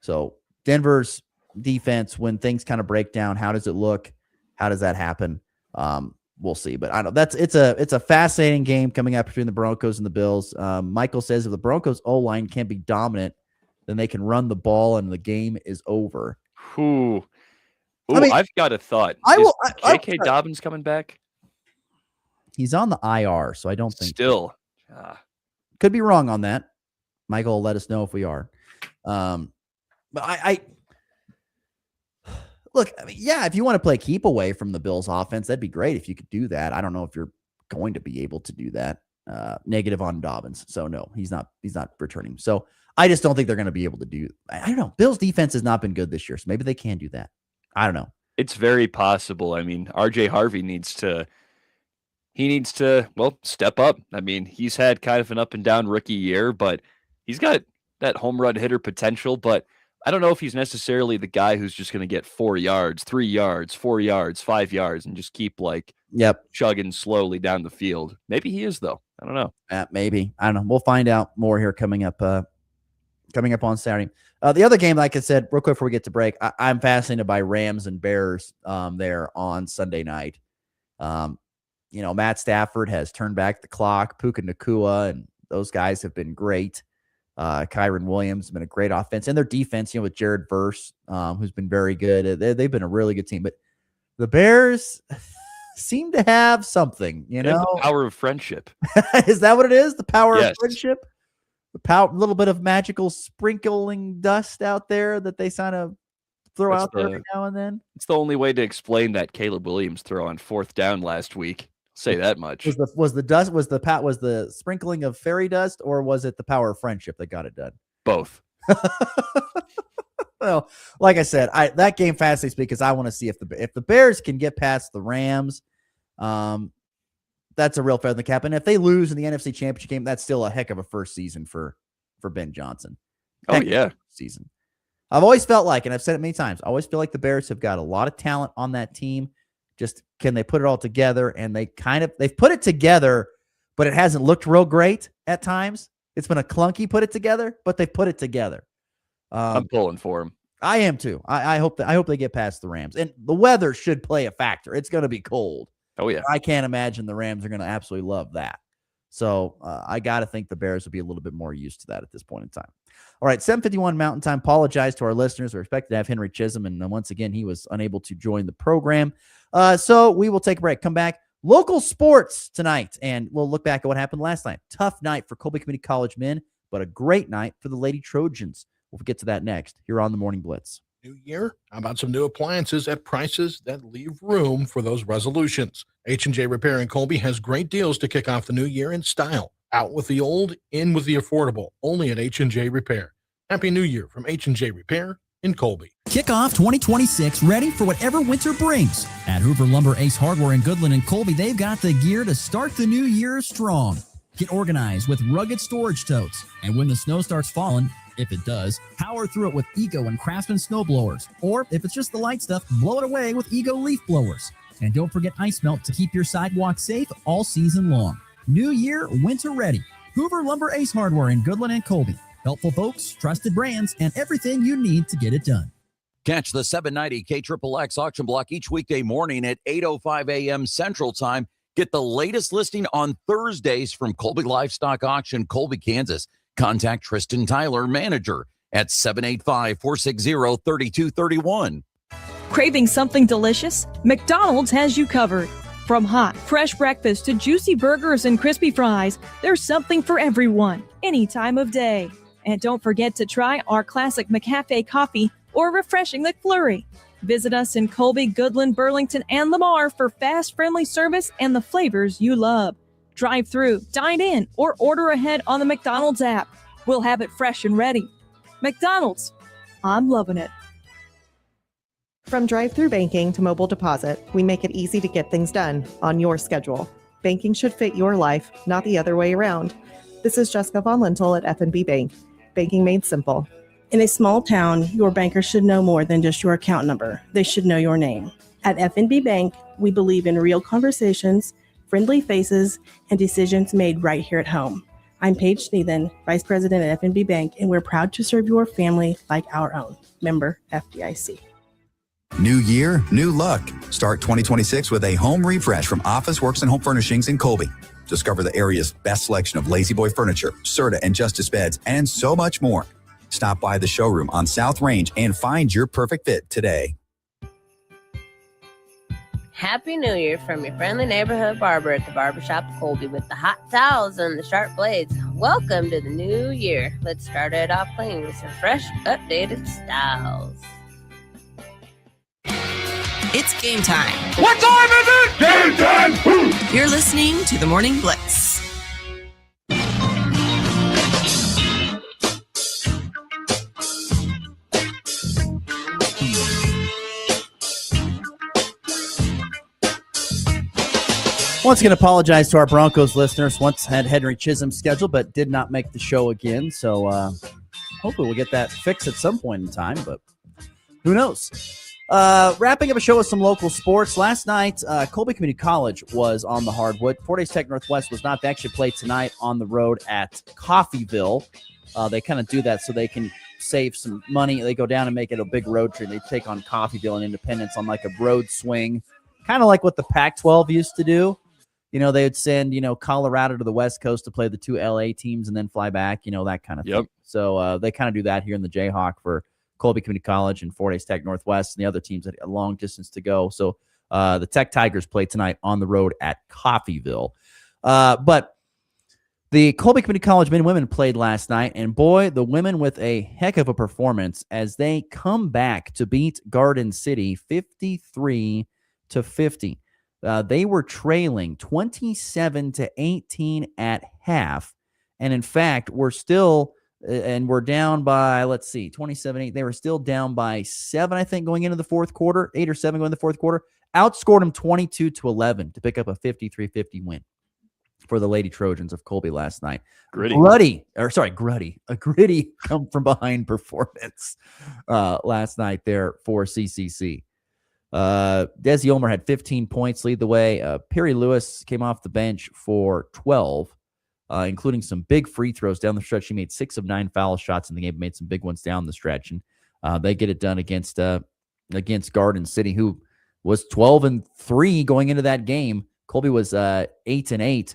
Speaker 14: So Denver's defense, when things kind of break down, how does it look? How does that happen? We'll see. But I know it's a fascinating game coming up between the Broncos and the Bills. Michael says if the Broncos O-line can be dominant, then they can run the ball and the game is over.
Speaker 4: Ooh, I've got a thought. Is J.K. Dobbins coming back?
Speaker 14: He's on the IR, so I don't think
Speaker 4: still.
Speaker 14: Could be wrong on that. Michael will let us know if we are. But I look, if you want to play keep away from the Bills offense, that'd be great if you could do that. I don't know if you're going to be able to do that. Negative on Dobbins. So no, he's not returning. So I just don't think they're going to be able to do. I don't know. Bills defense has not been good this year, so maybe they can do that. I don't know.
Speaker 4: It's very possible. I mean, RJ Harvey needs to step up. I mean, he's had kind of an up and down rookie year, but he's got that home run hitter potential, but I don't know if he's necessarily the guy who's just going to get 4 yards, 3 yards, 4 yards, 5 yards, and just keep chugging slowly down the field. Maybe he is, though. I don't know.
Speaker 14: Maybe. I don't know. We'll find out more here coming up on Saturday. The other game, like I said, real quick before we get to break, I'm fascinated by Rams and Bears there on Sunday night. Matt Stafford has turned back the clock. Puka Nacua and those guys have been great. Kyron Williams has been a great offense. And their defense, with Jared Verse, who's been very good. They've been a really good team. But the Bears, seem to have something, you know.
Speaker 4: The power of friendship.
Speaker 14: Is that what it is? The power
Speaker 4: Yes.
Speaker 14: of friendship? The power, little bit of magical sprinkling dust out there that they kind of throw
Speaker 4: That's
Speaker 14: out there every now and then.
Speaker 4: It's the only way to explain that Caleb Williams throw on 4th down last week. Say that much.
Speaker 14: Was the sprinkling of fairy dust, or was it the power of friendship that got it done?
Speaker 4: Both.
Speaker 14: Well, like I said, that game fascinates me because I want to see if the Bears can get past the Rams. That's a real feather in the cap. And if they lose in the NFC Championship game, that's still a heck of a first season for Ben Johnson.
Speaker 4: Oh, yeah.
Speaker 14: Season. I've always felt like, and I've said it many times, I always feel like the Bears have got a lot of talent on that team. Just can they put it all together? And they've put it together, but it hasn't looked real great at times. It's been a clunky put it together, but they've put it together.
Speaker 4: I'm pulling for them.
Speaker 14: I am too. I hope they get past the Rams. And the weather should play a factor. It's going to be cold.
Speaker 4: Oh, yeah.
Speaker 14: I can't imagine the Rams are going to absolutely love that. So I got to think the Bears will be a little bit more used to that at this point in time. All right, 7:51 Mountain Time. Apologize to our listeners. We're expected to have Henry Chisholm, and once again, he was unable to join the program. So we will take a break. Come back. Local sports tonight, and we'll look back at what happened last night. Tough night for Colby Community College men, but a great night for the Lady Trojans. We'll get to that next here on the Morning Blitz.
Speaker 1: New year? How about some new appliances at prices that leave room for those resolutions? H&J Repair in Colby has great deals to kick off the new year in style. Out with the old, in with the affordable. Only at H&J Repair. Happy New Year from H&J Repair in Colby.
Speaker 11: Kick off 2026 ready for whatever winter brings. At Hoover Lumber Ace Hardware in Goodland and Colby, they've got the gear to start the new year strong. Get organized with rugged storage totes. And when the snow starts falling, if it does, power through it with Ego and Craftsman snow blowers. Or if it's just the light stuff, blow it away with Ego leaf blowers. And don't forget ice melt to keep your sidewalk safe all season long. New year, winter ready. Hoover Lumber Ace Hardware in Goodland and Colby. Helpful folks, trusted brands, and everything you need to get it done.
Speaker 3: Catch the 790 KXXX auction block each weekday morning at 8:05 a.m. Central Time. Get the latest listing on Thursdays from Colby Livestock Auction, Colby, Kansas. Contact Tristan Tyler, manager, at 785-460-3231.
Speaker 5: Craving something delicious? McDonald's has you covered. From hot, fresh breakfast to juicy burgers and crispy fries, there's something for everyone, any time of day. And don't forget to try our classic McCafe coffee or refreshing McFlurry. Visit us in Colby, Goodland, Burlington, and Lamar for fast, friendly service and the flavors you love. Drive through, dine in, or order ahead on the McDonald's app. We'll have it fresh and ready. McDonald's, I'm loving it.
Speaker 7: From drive-through banking to mobile deposit, we make it easy to get things done on your schedule. Banking should fit your life, not the other way around. This is Jessica Von Lintel at F&B Bank. Banking made simple.
Speaker 8: In a small town, your banker should know more than just your account number. They should know your name. At F&B Bank, we believe in real conversations, friendly faces, and decisions made right here at home. I'm Paige Sneathen, Vice President at F&B Bank, and we're proud to serve your family like our own. Member FDIC.
Speaker 17: New year, new luck. Start 2026 with a home refresh from Office Works and Home Furnishings in Colby. Discover the area's best selection of Lazy Boy furniture, Serta and Justice beds, and so much more. Stop by the showroom on South Range and find your perfect fit today.
Speaker 26: Happy New Year from your friendly neighborhood barber at the Barbershop Colby with the hot towels and the sharp blades. Welcome to the new year. Let's start it off clean with some fresh, updated styles.
Speaker 13: It's game time.
Speaker 16: What time is it? Game time!
Speaker 13: You're listening to the Morning Blitz.
Speaker 14: Once again, apologize to our Broncos listeners. Once had Henry Chisholm scheduled, but did not make the show again. So hopefully we'll get that fixed at some point in time, but who knows? Wrapping up a show with some local sports. Last night, Colby Community College was on the hardwood. Fort Hays Tech Northwest was not. They actually played tonight on the road at Coffeyville. They kind of do that so they can save some money. They go down and make it a big road trip. They take on Coffeyville and Independence on like a road swing, kind of like what the Pac-12 used to do. You know, they would send, Colorado to the West Coast to play the two LA teams and then fly back, that kind of thing. So they kind of do that here in the Jayhawk for Colby Community College and Fort Hays Tech Northwest and the other teams that a long distance to go. So The Tech Tigers play tonight on the road at Coffeyville. But the Colby Community College men and women played last night, and boy, the women with a heck of a performance as they come back to beat Garden City 53-50. They were trailing 27-18 at half, and in fact, we're down by 27-8. They were still down by 7, I think, going into the fourth quarter, 8 or 7 going into the fourth quarter. Outscored them 22-11 to pick up a 53-50 win for the Lady Trojans of Colby last night. A gritty come from behind performance last night there for CCC. Desi Ulmer had 15 points, lead the way. Perry Lewis came off the bench for 12, including some big free throws down the stretch. She made 6 of 9 foul shots in the game, made some big ones down the stretch, and they get it done against Garden City, who was 12-3 going into that game. Colby was 8-8.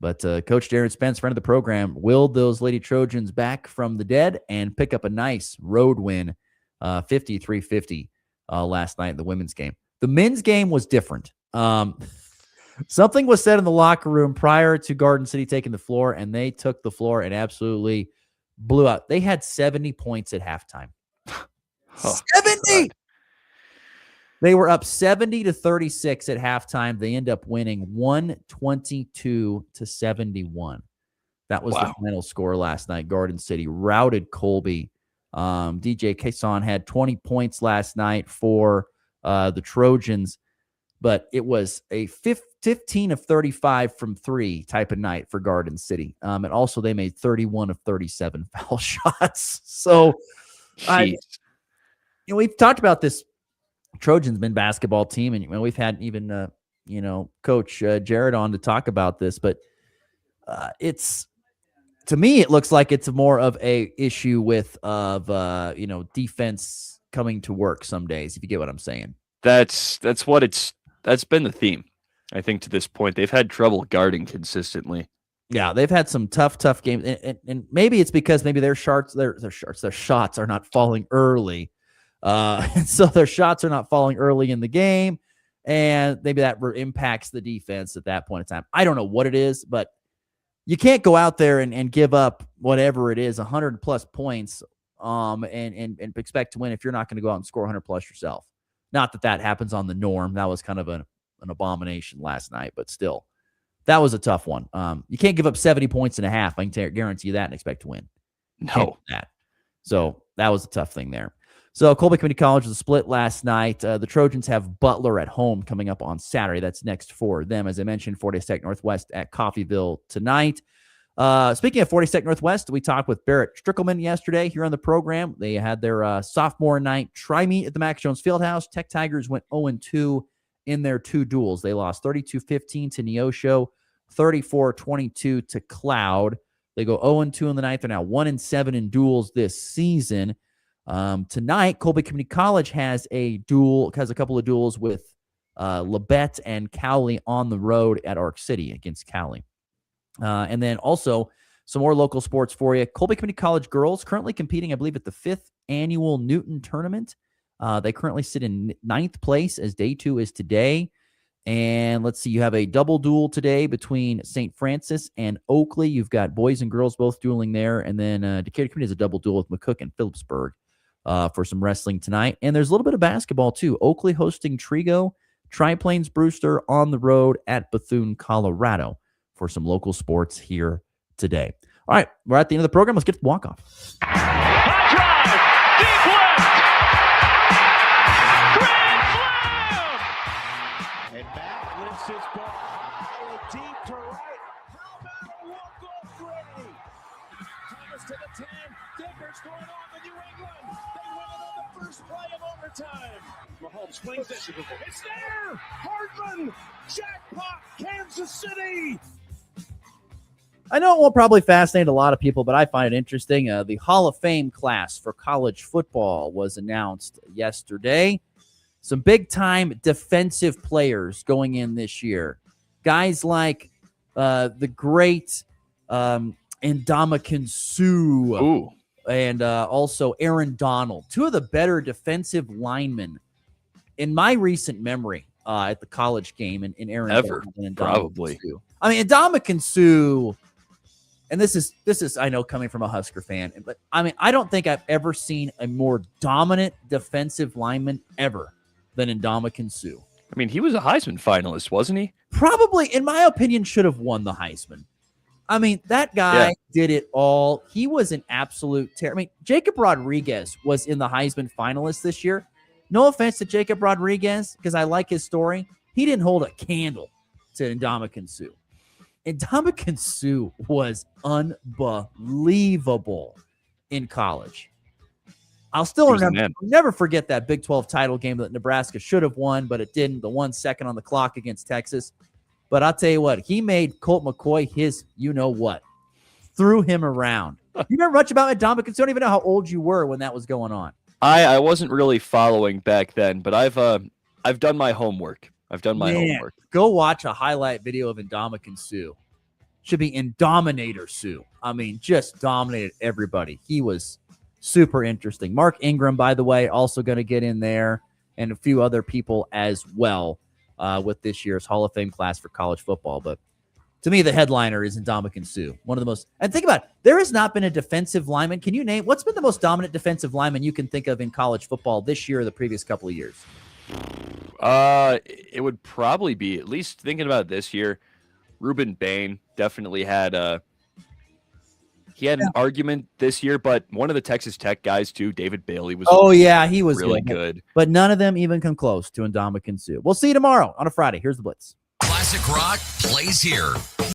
Speaker 14: But Coach Darren Spence, friend of the program, willed those Lady Trojans back from the dead and pick up a nice road win, 53-50 last night in the women's game. The men's game was different. Something was said in the locker room prior to Garden City taking the floor, and they took the floor and absolutely blew out. They had 70 points at halftime. 70! They were up 70-36 at halftime. They end up winning 122-71. That was the final score last night. Garden City routed Colby. DJ Kason had 20 points last night for the Trojans, but it was a 15 of 35 from 3 type of night for Garden City. And also they made 31 of 37 foul shots. So we've talked about this Trojans men basketball team, and we've had even Coach Jared on to talk about this, but to me it looks like it's more of a issue defense coming to work some days, if you get what I'm saying.
Speaker 4: That's been the theme, I think, to this point. They've had trouble guarding consistently.
Speaker 14: Yeah, they've had some tough games, and maybe it's because their shots are not falling early. And so their shots are not falling early in the game, and maybe that impacts the defense at that point in time. I don't know what it is, but you can't go out there and give up whatever it is, 100+ points, and expect to win if you're not going to go out and score 100+ yourself. Not that happens on the norm. That was kind of an abomination last night, but still, that was a tough one. You can't give up 70 points and a half. I can guarantee you that and expect to win.
Speaker 4: No.
Speaker 14: So that was a tough thing there. So Colby Community College was a split last night. The Trojans have Butler at home coming up on Saturday. That's next for them. As I mentioned, Fordyce Tech Northwest at Coffeyville tonight. Speaking of Fordyce Tech Northwest, we talked with Barrett Strickelman yesterday here on the program. They had their sophomore night tri-meet at the Max Jones Fieldhouse. Tech Tigers went 0-2 in their 2 duels. They lost 32-15 to Neosho, 34-22 to Cloud. They go 0-2 in the ninth. They're now 1-7 in duels this season. Tonight, Colby Community College has a couple of duels with Labette and Cowley on the road at Arc City against Cowley. And then also some more local sports for you. Colby Community College girls currently competing, I believe, at the 5th annual Newton tournament. They currently sit in 9th place as day 2 is today. And let's see, you have a double duel today between St. Francis and Oakley. You've got boys and girls both dueling there. And then Decatur Community has a double duel with McCook and Phillipsburg for some wrestling tonight. And there's a little bit of basketball too. Oakley hosting Trigo, Triplanes Brewster on the road at Bethune, Colorado for some local sports here today. All right, we're at the end of the program. Let's get to the walk-off.
Speaker 16: Mahomes swings it. It's there! Hardman! Jackpot! Kansas City!
Speaker 14: I know it won't probably fascinate a lot of people, but I find it interesting. The Hall of Fame class for college football was announced yesterday. Some big-time defensive players going in this year. Guys like the great Ndamukong Suh.
Speaker 4: Ooh.
Speaker 14: And also Aaron Donald. 2 of the better defensive linemen in my recent memory. at the college game in Aaron
Speaker 4: Ever,
Speaker 14: Donald and
Speaker 4: probably.
Speaker 14: Sue. I mean, Ndamukong Suh, and this is I know coming from a Husker fan, but I mean, I don't think I've ever seen a more dominant defensive lineman ever than Ndamukong Suh.
Speaker 4: I mean, he was a Heisman finalist, wasn't he?
Speaker 14: Probably, in my opinion, should have won the Heisman. I mean, that guy did it all. He was an absolute terror. I mean, Jacob Rodriguez was in the Heisman finalists this year. No offense to Jacob Rodriguez, because I like his story. He didn't hold a candle to Ndamukong Suh. Ndamukong Suh was unbelievable in college. I'll never forget that Big 12 title game that Nebraska should have won, but it didn't. The 1 second on the clock against Texas. But I'll tell you what, he made Colt McCoy his you-know-what. Threw him around. You remember much about Ndamukong Suh? I don't even know how old you were when that was going on.
Speaker 4: I wasn't really following back then, but I've done my homework. Homework.
Speaker 14: Go watch a highlight video of Ndamukong Suh. Should be Indominator Suh. I mean, just dominated everybody. He was super interesting. Mark Ingram, by the way, also going to get in there, and a few other people as well with this year's Hall of Fame class for college football. But to me, the headliner is Ndamukong Suh. One of the most, and think about it, there has not been a defensive lineman. Can you name what's been the most dominant defensive lineman you can think of in college football this year or the previous couple of years?
Speaker 4: It would probably be, at least thinking about this year, Ruben Bain definitely had an argument this year, but one of the Texas Tech guys too, David Bailey, was
Speaker 14: he was
Speaker 4: really good.
Speaker 14: But none of them even come close to Ndamukong Suh. We'll see you tomorrow on a Friday. Here's the Blitz.
Speaker 9: Classic rock plays here.